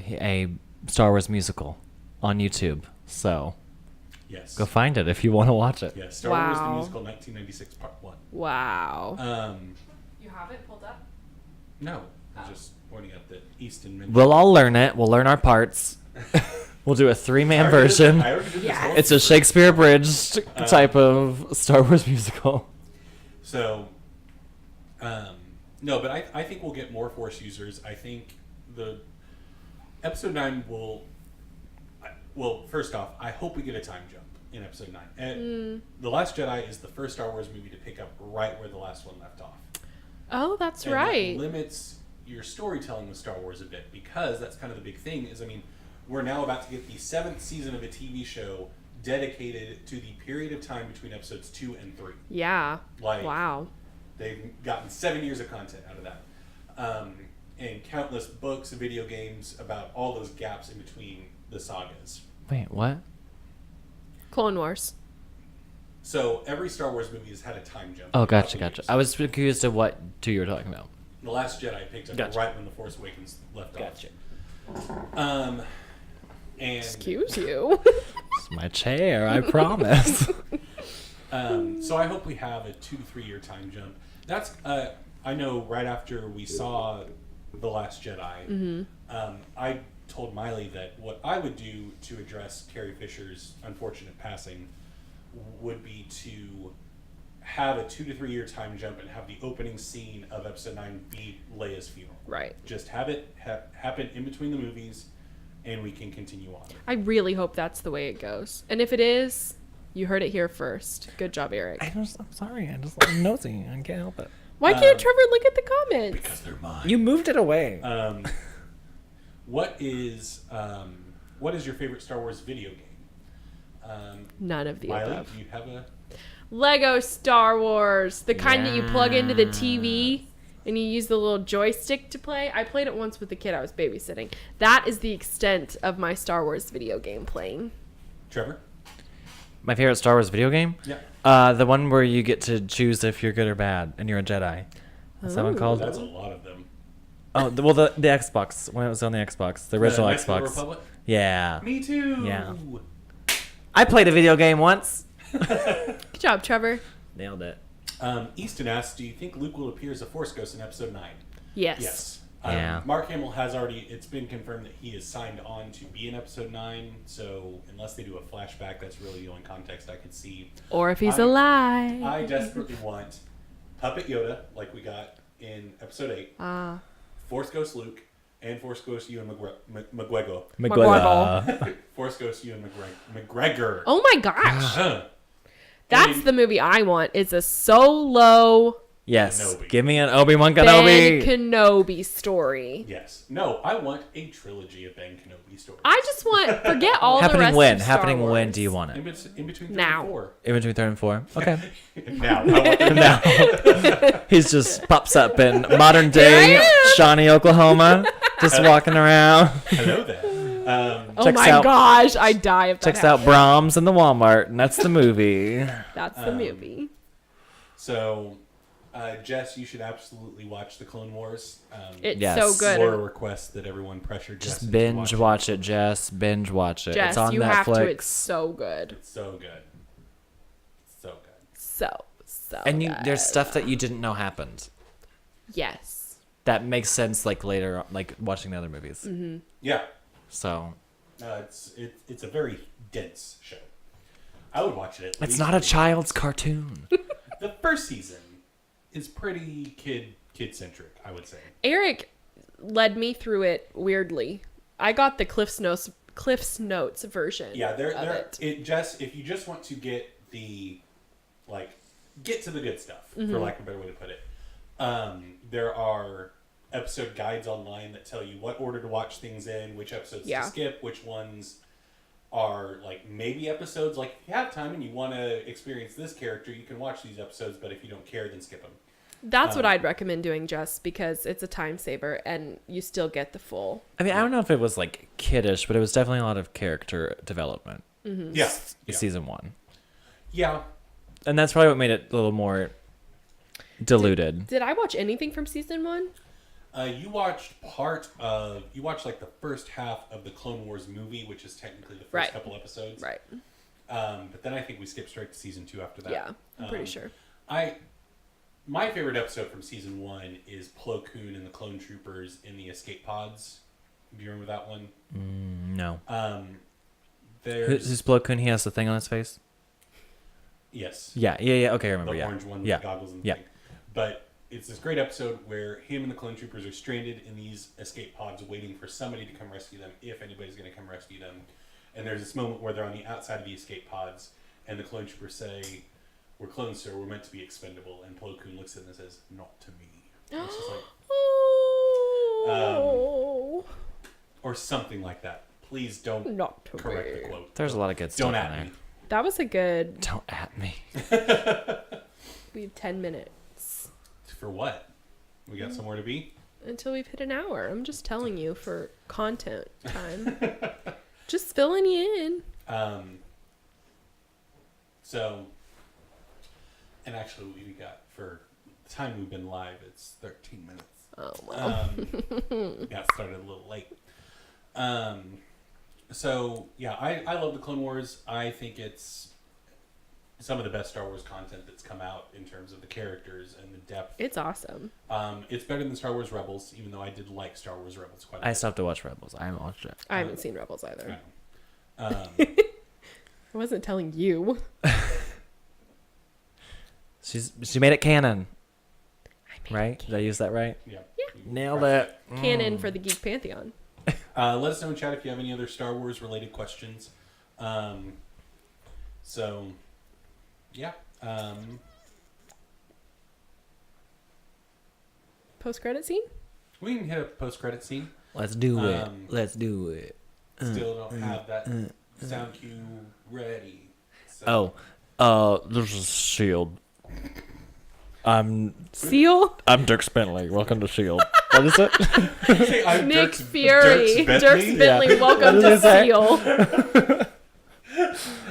everything. Star Wars musical on YouTube. So Yes. go find it if you want to watch it. Yes. Star Wars the Wow. Musical 1996 Part 1. Wow. You have it pulled up? No. I was just pointing out that Easton mentioned. We'll all learn it. We'll learn our parts. We'll do a 3-man version. I already did this whole It's a Shakespeare abridged type of Star Wars musical. So, no, but I think we'll get more Force users. I think the Episode 9 will. Well, first off, I hope we get a time jump in Episode 9. And The Last Jedi is the first Star Wars movie to pick up right where the last one left off. Oh, that's And right. that limits your storytelling with Star Wars a bit, because that's kind of the big thing. Is, I mean, we're now about to get the 7th season of a TV show dedicated to the period of time between Episodes 2 and 3. Yeah. Like, Wow. They've gotten 7 years of content out of that. And countless books and video games about all those gaps in between the sagas. Wait, what? Clone Wars. So every Star Wars movie has had a time jump. Oh, of a gotcha, couple gotcha. years. I was confused of what two you were talking about. The Last Jedi picked up Gotcha. right when The Force Awakens left Gotcha. off. And Excuse you. It's my chair, I promise. so I hope we have a 2 to 3 year time jump. That's I know right after we saw The Last Jedi, I told Maile that what I would do to address Carrie Fisher's unfortunate passing would be to have a 2 to 3 year time jump and have the opening scene of Episode 9 be Leia's funeral. Right. Just have it happen in between the movies, and we can continue on. I really hope that's the way it goes. And if it is, you heard it here first. Good job, Eric. I'm sorry. I'm nosy. I can't help it. Why can't Trevor look at the comments? Because they're mine. You moved it away. What is your favorite Star Wars video game? None of the Maile, above. do you have a? Lego Star Wars. The kind that you plug into the TV and you use the little joystick to play. I played it once with the kid I was babysitting. That is the extent of my Star Wars video game playing. Trevor? My favorite Star Wars video game? Yeah. The one where you get to choose if you're good or bad, and you're a Jedi. Is that one called? That's a lot of them. Oh, the Xbox, when it was on the Xbox. The original Knights of the Xbox. Republic? Yeah. Me too. Yeah. I played a video game once. Good job, Trevor. Nailed it. Easton asks, do you think Luke will appear as a Force Ghost in Episode 9? Yes. Yes. Yeah. Mark Hamill has already, it's been confirmed that he is signed on to be in Episode 9, so unless they do a flashback, that's really the only context I could see. Or if he's I- alive. I desperately want Puppet Yoda, like we got in Episode 8, Force Ghost Luke, and Force Ghost Ewan McGregor. McGregor. Force Ghost Ewan McGregor. Oh my gosh. Huh. That's And- the movie I want. It's a solo Yes. Kenobi. Give me an Obi-Wan Ben Kenobi. Kenobi story. Yes. No, I want a trilogy of Ben Kenobi stories. I just want forget all the Happening rest when? of Star Happening when Wars. do you want in, it? in between 3 Now. and 4. In between 3 and 4? Okay. Now. I want them Now. He's just pops up in modern day Shawnee, Oklahoma. Just walking around. Hello there. Oh Checks my out- gosh, I die if that Checks out happens. Brahms in the Walmart, and that's the movie. That's the movie. So, Jess, you should absolutely watch the Clone Wars. It's Yes. so good. Laura requests that everyone pressure Jess. Just into binge watching watch it, Jess. Binge watch it. Jess, it's on you Netflix. have to. It's so good. It's so good. So good. So And good. there's stuff that you didn't know happened. Yes. That makes sense, like later, like watching the other movies. Mm-hmm. Yeah. So It's a very dense show. I would watch it. At it's least not a 3 child's times. cartoon. The first season is pretty kid centric, I would say. Eric led me through it weirdly. I got the Cliff's Notes version. Yeah, of it. If you just want to get get to the good stuff, Mm-hmm. for lack of a better way to put it. There are episode guides online that tell you what order to watch things in, which episodes Yeah. to skip, which ones are like maybe episodes. Like if you have time and you want to experience this character, you can watch these episodes, but if you don't care, then skip them. That's what I'd recommend doing, Jess, because it's a time saver and you still get the full. I mean, I don't know if it was like kiddish, but it was definitely a lot of character development. Mm-hmm. Yeah. Season 1. Yeah. And that's probably what made it a little more diluted. Did I watch anything from season 1? You watched like the first half of the Clone Wars movie, which is technically the first Right. couple episodes. Right. But then I think we skipped straight to season 2 after that. Yeah, I'm pretty sure. My favorite episode from season 1 is Plo Koon and the clone troopers in the escape pods. Do you remember that one? No. There's Who's Plo Koon? He has the thing on his face? yes, Yeah. Okay, I remember. the Yeah. orange one Yeah. with the goggles and the Yeah. thing. But it's this great episode where him and the clone troopers are stranded in these escape pods, waiting for somebody to come rescue them, if anybody's going to come rescue them. And there's this moment where they're on the outside of the escape pods, and the clone troopers say, "We're clones, sir. We're meant to be expendable." And Plo Koon looks at them and says, "Not to me." And it's just like, Oh. or something like that. Please don't Not to correct me. the quote. There's a lot of good stuff Don't in at there. me. That was a good. Don't at me. We have 10 minutes For what? We got somewhere to be? until we've hit an hour. I'm just telling you for content time. Just filling you in. So, and actually we got, for the time we've been live, it's 13 minutes. Oh, wow. Got started a little late. So, yeah, I love the Clone Wars. I think it's some of the best Star Wars content that's come out in terms of the characters and the depth. It's awesome. It's better than Star Wars Rebels, even though I did like Star Wars Rebels quite a I bit. stopped to watch Rebels. I haven't watched it. I haven't seen Rebels either. I wasn't telling you. She made it canon. Right? Did I use that right? Yeah. Nailed it. Canon for the Geek Pantheon. Let us know in chat if you have any other Star Wars related questions. So, yeah. Post-credit scene? We can hit a post-credit scene. Let's do it. Um, Let's do it. Still don't have that sound cue ready. So. This is S.H.I.E.L.D. I'm Seal? Dirk Bentley. Welcome to S.H.I.E.L.D. What is it? Hey, I'm Nick Dirks- Fury. Dirks Bentley, Yeah. welcome What to did I say? Seal.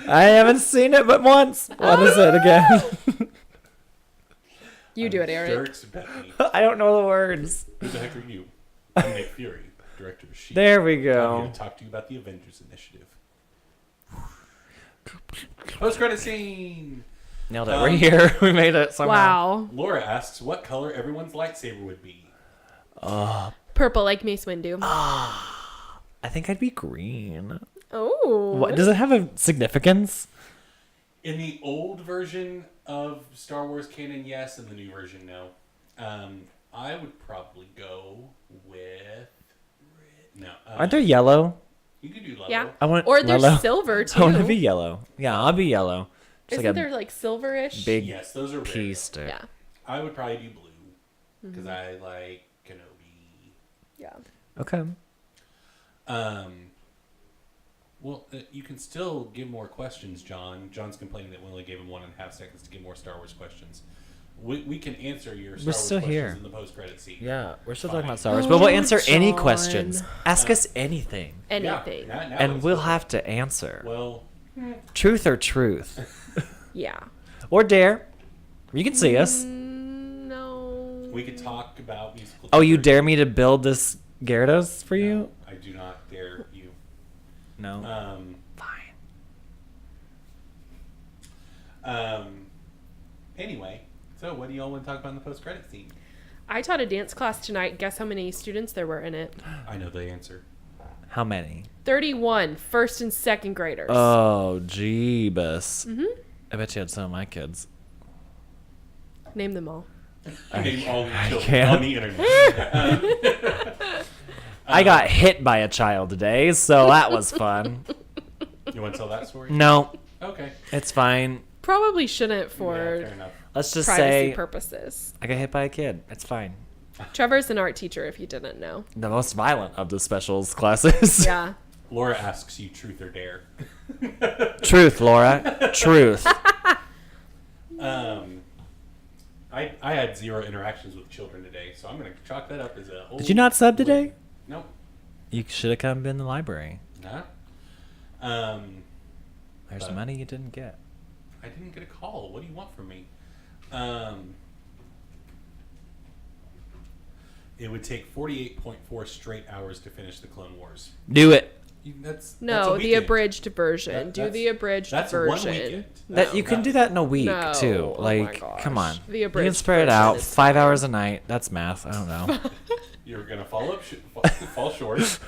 I haven't seen it but once. What is it again? You do it, Eric. Dirks Bentley. I don't know the words. Who the heck are you? I'm Nick Fury, director of S.H.I.E.L.D. There we I'm here go. to talk to you about the Avengers Initiative. Post-credit scene. Nailed it. We're here. We made it somehow. Wow. Laura asks what color everyone's lightsaber would be. Purple like Mace Windu. I think I'd be green. Oh. What does it have a significance? In the old version of Star Wars canon, yes. In the new version, no. I would probably go with no. Aren't there yellow? You could do yellow. Yeah. I want Or there's yellow. silver, I want to be too. yellow. Yeah, I'll be yellow. Just Isn't like a there like silverish? big Yes, those are rare. piece to Yeah. I would probably do blue because I like Kenobi. Yeah. Okay. Well, you can still give more questions, John. John's complaining that we only gave him 1.5 seconds to get more Star Wars questions. We can answer your Star Wars still questions here. in the post-credit scene. Yeah, we're still Fine. talking about Star Wars, but we'll answer any John. questions. Ask us anything, Anything. Now and let's we'll go. have to answer. Well, Truth or truth, Yeah. or dare. You can see us. No. we could talk about musical. Oh, you theater. dare me to build this Gyarados for you? No, I do not dare you. No. Fine. Anyway, so what do y'all want to talk about in the post-credit scene? I taught a dance class tonight. Guess how many students there were in it? I know the answer. How many? 31 first and second graders. Oh, jeebus. I bet you had some of my kids. Name them all. Name all the children can't. on the internet. I got hit by a child today, so that was fun. You want to tell that story? No, Okay. it's fine. Probably shouldn't Yeah, for fair enough. Let's just privacy say purposes. I got hit by a kid. It's fine. Trevor's an art teacher, if you didn't know. The most violent of the specials classes. Yeah. Laura asks you truth or dare. Truth, Laura. Truth. I had 0 interactions with children today, so I'm going to chalk that up as a. Did you not sub today? Nope. You should have come in the library. Nah. There's But- money you didn't get. I didn't get a call. What do you want from me? It would take 48.4 straight hours to finish the Clone Wars. Do it. That's a No, the weekend. abridged version. Do That's- the abridged that's version. one weekend. That you can do that in a week No. too. Oh my Like, gosh. come on. The You can abridged spread it version out. is 5 fine. hours a night. That's math. I don't know. You're gonna fall short.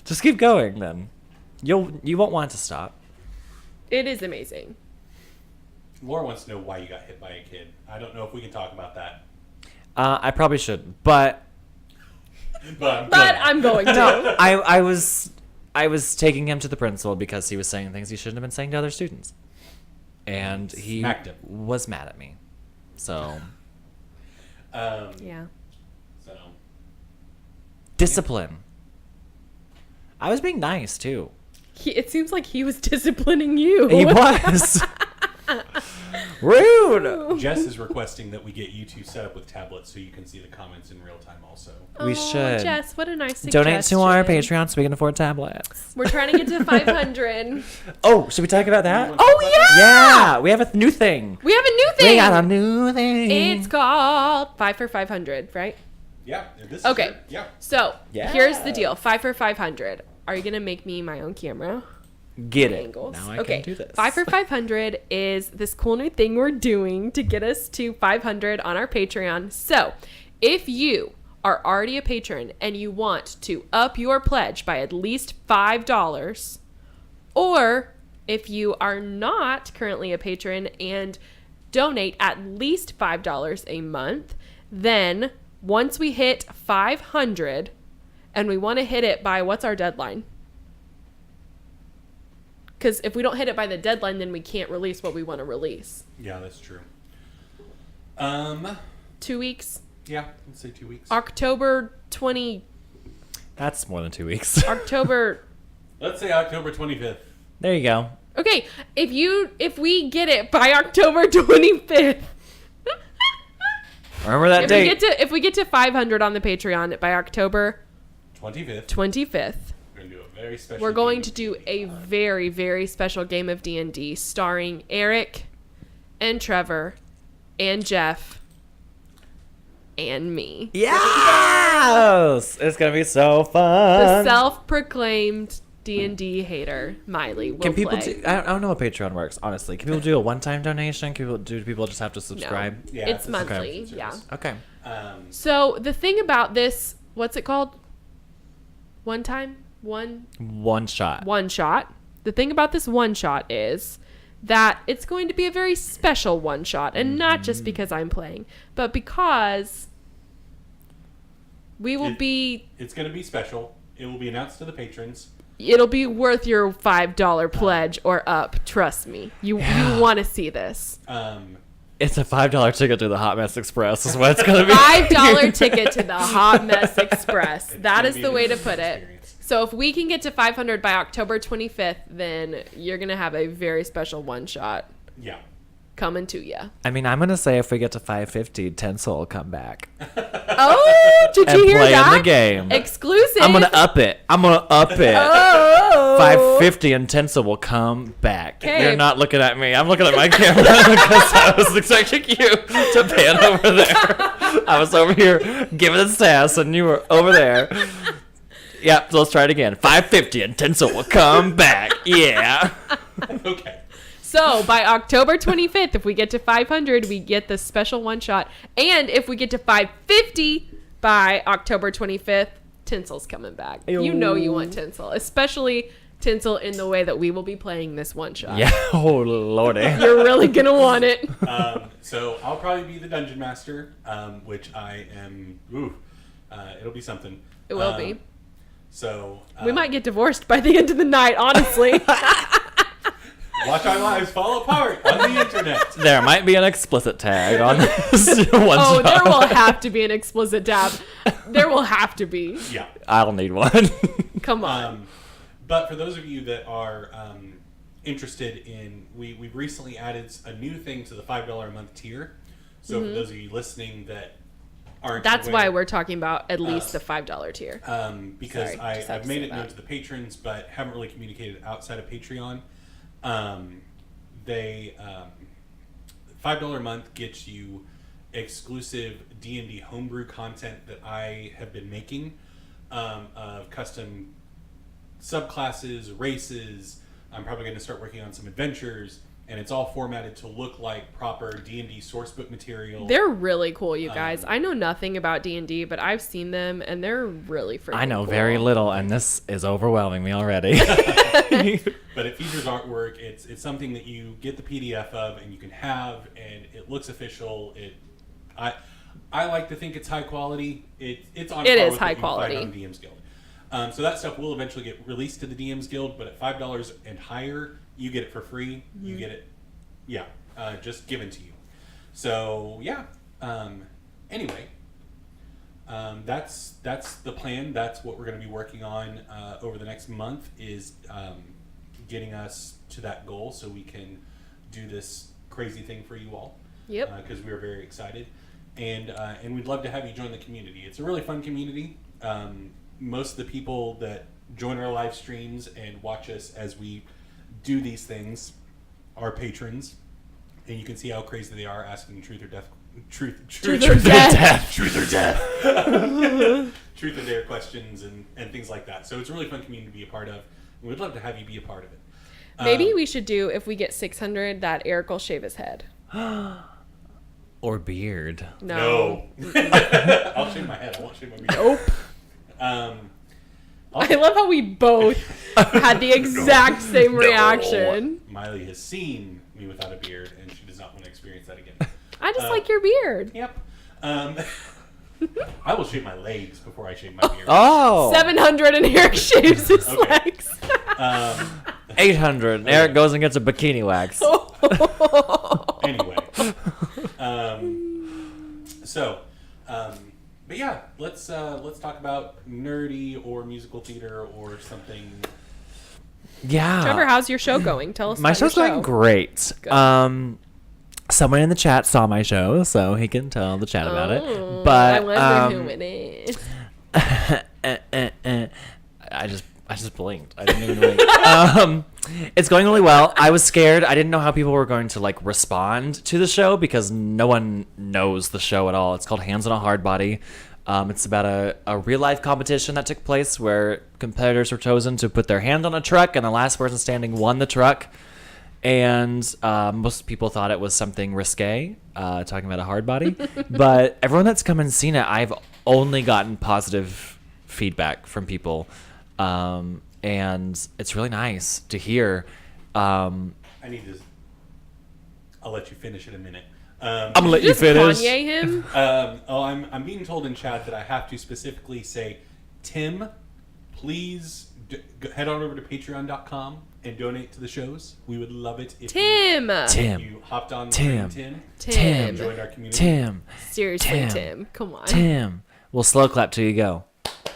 Just keep going then. You won't want to stop. It is amazing. Laura wants to know why you got hit by a kid. I don't know if we can talk about that, I probably shouldn't, but but I'm going to. I was taking him to the principal because he was saying things he shouldn't have been saying to other students, and he Smacked him. was mad at me. So Yeah. So discipline. I was being nice too. It seems like he was disciplining you. He was rude. Jess is requesting that we get you two set up with tablets so you can see the comments in real time. Also, We Aw, should. Jess, what a nice suggestion. Donate to our Patreon so we can afford tablets. We're trying to get to 500. Oh, should we talk about that? Oh, yeah! Yeah, we have a new thing. We have a new thing. We got a new thing. It's called 5 for 500, right? yeah. This is Okay. your- yeah. So, Yeah. here's the deal. 5 for 500. Are you going to make me my own camera? Get it. Angles. Now I Okay. can do this. 5 for 500 is this cool new thing we're doing to get us to 500 on our Patreon. So, if you are already a patron and you want to up your pledge by at least $5, or if you are not currently a patron and donate at least $5 a month, then once we hit 500, and we want to hit it by, what's our deadline? Because if we don't hit it by the deadline, then we can't release what we want to release. Yeah, that's true. 2 weeks? Yeah, let's say 2 weeks. October 20... That's more than 2 weeks. October... Let's say October 25th. There you go. Okay, if we get it by October 25th... Remember that date. If we get to 500 on the Patreon by October 25th. 25th, We're gonna do a very special. we're going game to of do D&D. a very, very special game of D&D starring Eric and Trevor and Jeff and me. Yes! It's going to be so The fun. self-proclaimed D&D hater, Maile, will Can people play. do... I don't know how Patreon works, honestly. Can people do a one-time donation? Do people just have to subscribe? Yeah, it's a monthly, subscription yeah. service. Okay. So the thing about this, what's it called? One time? One shot. One shot. The thing about this one shot is that it's going to be a very special one shot, and not just because I'm playing, but because we will be... It's going to be special. It will be announced to the patrons. It'll be worth your $5 pledge or up. Trust me. You want to see this. It's a $5 ticket to the Hot Mess Express is what it's going to be. $5 ticket to the Hot Mess Express. It's That gonna is be the an way to interesting put it. experience. So if we can get to 500 by October 25th, then you're going to have a very special one-shot Yeah. coming to you. I mean, I'm going to say if we get to 550, Tinsel will come back. Oh, did And you hear play in that? the game. Exclusive. I'm going to up it. Oh. 550 and Tinsel will come back. 'Kay. You're not looking at me. I'm looking at my camera because I was expecting you to pan over there. I was over here giving it sass and you were over there. Yep, so let's try it again. 550 and Tinsel will come back. Yeah. Okay. So by October 25th, if we get to 500, we get the special one shot. And if we get to 550 by October 25th, Tinsel's coming back. You know you want Tinsel, especially Tinsel in the way that we will be playing this one shot. Yeah. Oh, Lordy. You're really going to want it. So I'll probably be the dungeon master, which I am. It'll be something. It will be. So We might get divorced by the end of the night, honestly. watch our lives fall apart on the internet. There might be an explicit tag on this one Oh, shot. there will have to be an explicit tab. There will have to be. Yeah. I'll need one. Come on. But for those of you that are interested in, we've recently added a new thing to the $5 a month tier. So for those of you listening that aren't That's aware, why we're talking about at least the $5 tier. because Sorry, just had I've to made say it known that. to the patrons, but haven't really communicated outside of Patreon. They $5 a month gets you exclusive D&D homebrew content that I have been making of custom subclasses, races. I'm probably going to start working on some adventures, and it's all formatted to look like proper D&D sourcebook material. They're really cool, you guys. I know nothing about D&D, but I've seen them, and they're really freaking I know cool. very little, and this is overwhelming me already. But it features artwork. It's something that you get the PDF of and you can have, and it looks official. I like to think it's high quality. It's on. It par is with high what you can find quality. on the DMs Guild. So that stuff will eventually get released to the DMs Guild, but at $5 and higher, you get it for free. Mm-hmm. You get it, just given to you. So yeah. Anyway. That's the plan. That's what we're going to be working on over the next month is getting us to that goal so we can do this crazy thing for you all. Yep. Because we are very excited, and we'd love to have you join the community. It's a really fun community. Most of the people that join our live streams and watch us as we do these things are patrons, and you can see how crazy they are asking truth or death. Truth or death. Truth or death. Truth or dare questions and things like that. So it's a really fun community to be a part of. And we'd love to have you be a part of it. Maybe we should do, if we get 600, that Eric will shave his head. Or beard. No. I'll shave my head. I won't shave my beard. Nope. I love how we both had the exact same reaction. Miley has seen me without a beard, and she does not want to experience that again. I just like your beard. Yep. I will shave my legs before I shave my beard. Oh! 700 and Eric shaves his Okay. legs. 800. Eric goes and gets a bikini wax. Anyway. But yeah, let's talk about nerdy or musical theater or something. Yeah. Trevor, how's your show going? Tell us My about your show's going show. great. Good. Someone in the chat saw my show, so he can tell the chat about it. Oh, But I wonder who it is. I just blinked. I didn't even blink. It's going really well. I was scared. I didn't know how people were going to like respond to the show because no one knows the show at all. It's called Hands on a Hard Body. It's about a real life competition that took place where competitors were chosen to put their hand on a truck, and the last person standing won the truck. And most people thought it was something risque, talking about a hard body. But everyone that's come and seen it, I've only gotten positive feedback from people. And it's really nice to hear. I'll let you finish in a minute. I'm gonna let you Just finish. Kanye him? I'm being told in chat that I have to specifically say, Tim, please head on over to patreon.com and donate to the shows, we would love it if Tim. you hopped on Tim. and joined our community. Seriously, Tim. Come on. Tim. We'll slow clap till you go.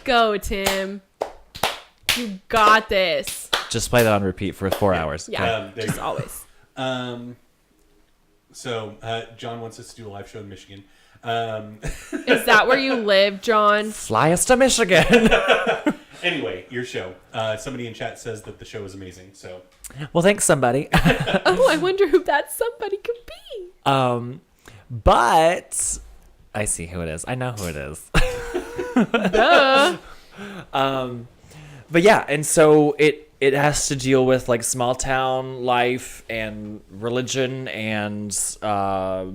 Go, Tim. You got this. Just play that on repeat for 4 hours. Yeah, there you just go. always. So John wants us to do a live show in Michigan. Is that where you live, John? Fly us to Michigan. Anyway, your show. Somebody in chat says that the show is amazing. So, Well, thanks, somebody. Oh, I wonder who that somebody could be. But I see who it is. I know who it is. Duh. But yeah, and so it has to deal with like small town life and religion and a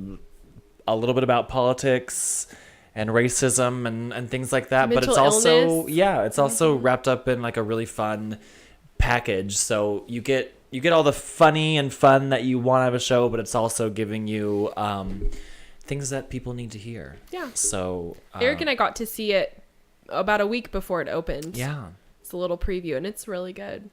little bit about politics and racism and things like that. But it's Mental also illness. it's also wrapped up in like a really fun package. So you get all the funny and fun that you want out of a show, but it's also giving you things that people need to hear. Yeah. So Eric and I got to see it about a week before it opened. yeah. It's a little preview, and it's really good.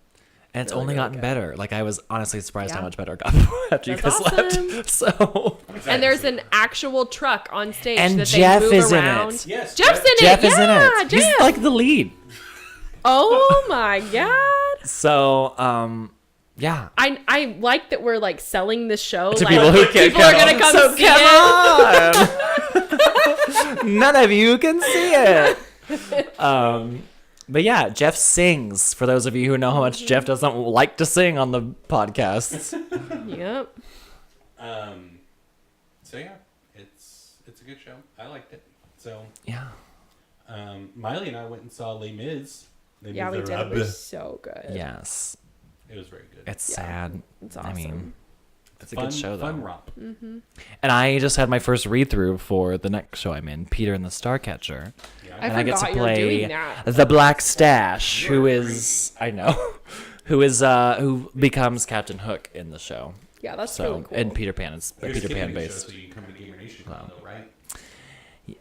And it's Really, only really gotten good. better. Like, I was honestly surprised how Yeah. much better it got after you That's guys awesome. left. So, And there's an actual truck on stage And that Jeff they move is in around. it. yes, Jeff's in Jeff it. is in Yeah, it. Jeff. He's like the lead. Oh my god. So, yeah. I like that we're like selling the show. To like, people who can't people are gonna come so see it. come on. None of you can see it. But yeah, Jeff sings. For those of you who know how much Jeff doesn't like to sing on the podcasts. Yep. So yeah, it's a good show. I liked it. So Yeah. Miley and I went and saw Les Mis. Les Yeah, we did. It Miserables. was so good. Yes. It was very good. It's Yeah. sad. It's awesome. I mean, it's a fun, good show though. Fun romp. And I just had my first read through for the next show I'm in, Peter and the Starcatcher. Yeah. I And I get to forgot you were play doing that. the Black Stash, You're who is who becomes Captain Hook in the show. Yeah, that's So really cool. and Peter Pan is You're Peter skipping Pan the show, based. so you can come to Gamer Nation though, right?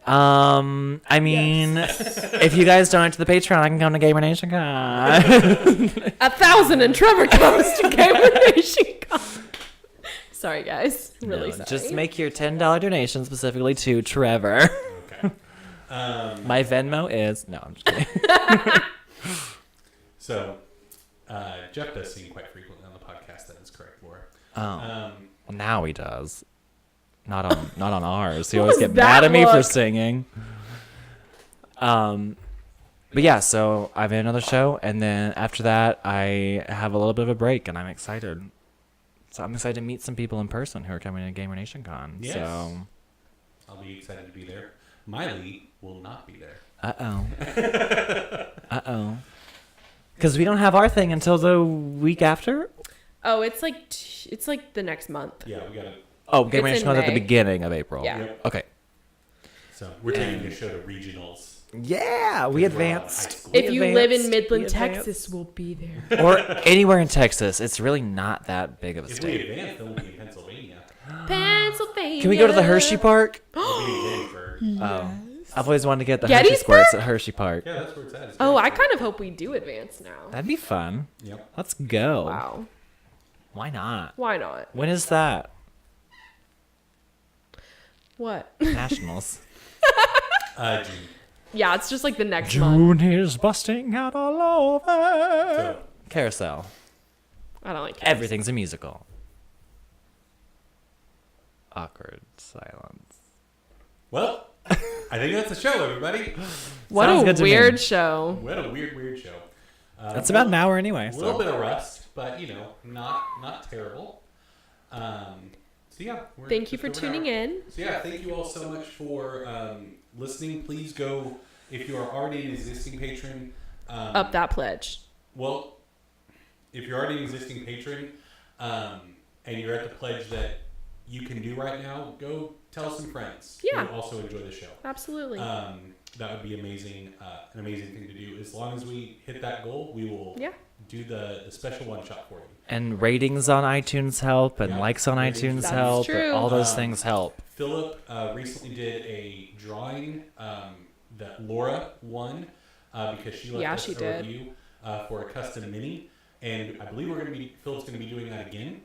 I mean, if you guys donate to the Patreon, I can come to Gamer Nation Con. 1,000 and Trevor comes to Gamer Nation Con. Sorry, guys. Really No, sorry. just make your $10 donation specifically to Trevor. Okay. My Venmo is no. I'm just kidding. So Jeff does sing quite frequently on the podcast. That is correct, Laura. Well, now he does. Not on ours. He What always was get mad that at me for look? singing. But yeah, so I'm in another show, and then after that, I have a little bit of a break, and I'm excited. So I'm excited to meet some people in person who are coming to Gamer Nation Con. Yes. So, I'll be excited to be there. Miley will not be there. Because we don't have our thing until the week after. Oh, it's like the next month. Yeah, we gotta. Oh, Gamer It's Nation in Con at the May. beginning of April. Yeah. Yep. Okay. So we're taking the show to regionals. Yeah, we We're all in high advanced. school. If you live in We Midland, advanced. Texas, we'll be there. Or anywhere in Texas. It's really not that big of a If we state. advance, then we'll be in Pennsylvania. Pennsylvania. Can we go to the Hershey Park? We'll be in Gettysburg. Oh, I've always wanted to get the Gettysburg? Hershey Squirts at Hershey Park. Yeah, that's where it's at. It's Oh, I Gettysburg. kind of hope we do advance now. That'd be fun. Yep. Let's go. Wow. Why not? Why not? When is that? What? Nationals. June. Yeah, it's just like the next month. June is busting out all over. So, Carousel. I don't like it. Everything's a musical. Awkward silence. well, I think that's the show, everybody. What Sounds a good to me. weird show. What a weird show. That's about an hour anyway. A little So. bit of rust, but not terrible. So yeah. Thank you for tuning in. So yeah, thank you all so much for listening. Please go if you are already an existing patron. Up that pledge. Well, if you're already an existing patron, and you're at the pledge that you can do right now, go tell some friends Yeah. who also enjoy the show. Absolutely. That would be amazing. An amazing thing to do. As long as we hit that goal, we will Yeah. do the special one shot for you. And ratings on iTunes help, and Yeah, likes on ratings. iTunes That's help. true. All those things help. Philip recently did a drawing that Laura won because she left Yeah, us she a did. review for a custom mini. And I believe Philip's going to be doing that again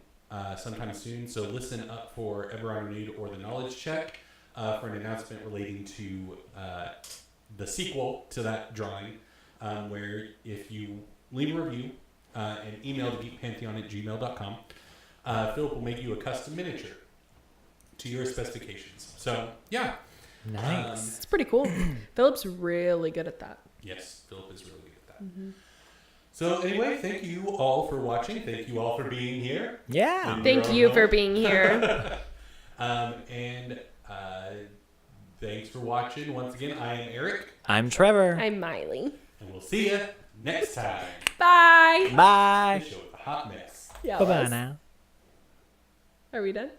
sometime soon. So listen up for Ever Renewed or the Knowledge Check for an announcement relating to the sequel to that drawing, where if you leave a review and email to geekpantheon@gmail.com, Philip will make you a custom miniature to your specifications. So, yeah. Nice. It's pretty cool. Philip's really good at that. Yes, Philip is really good at that. Mm-hmm. So anyway, thank you all for watching. Thank you all for being here. Yeah. Thank you for being here. And thanks for watching. Once again, I am Eric. I'm Trevor. I'm Maile. And we'll see you next time. Bye. Bye. The show with a hot mess. Yeah, Bye-bye now. Are we done?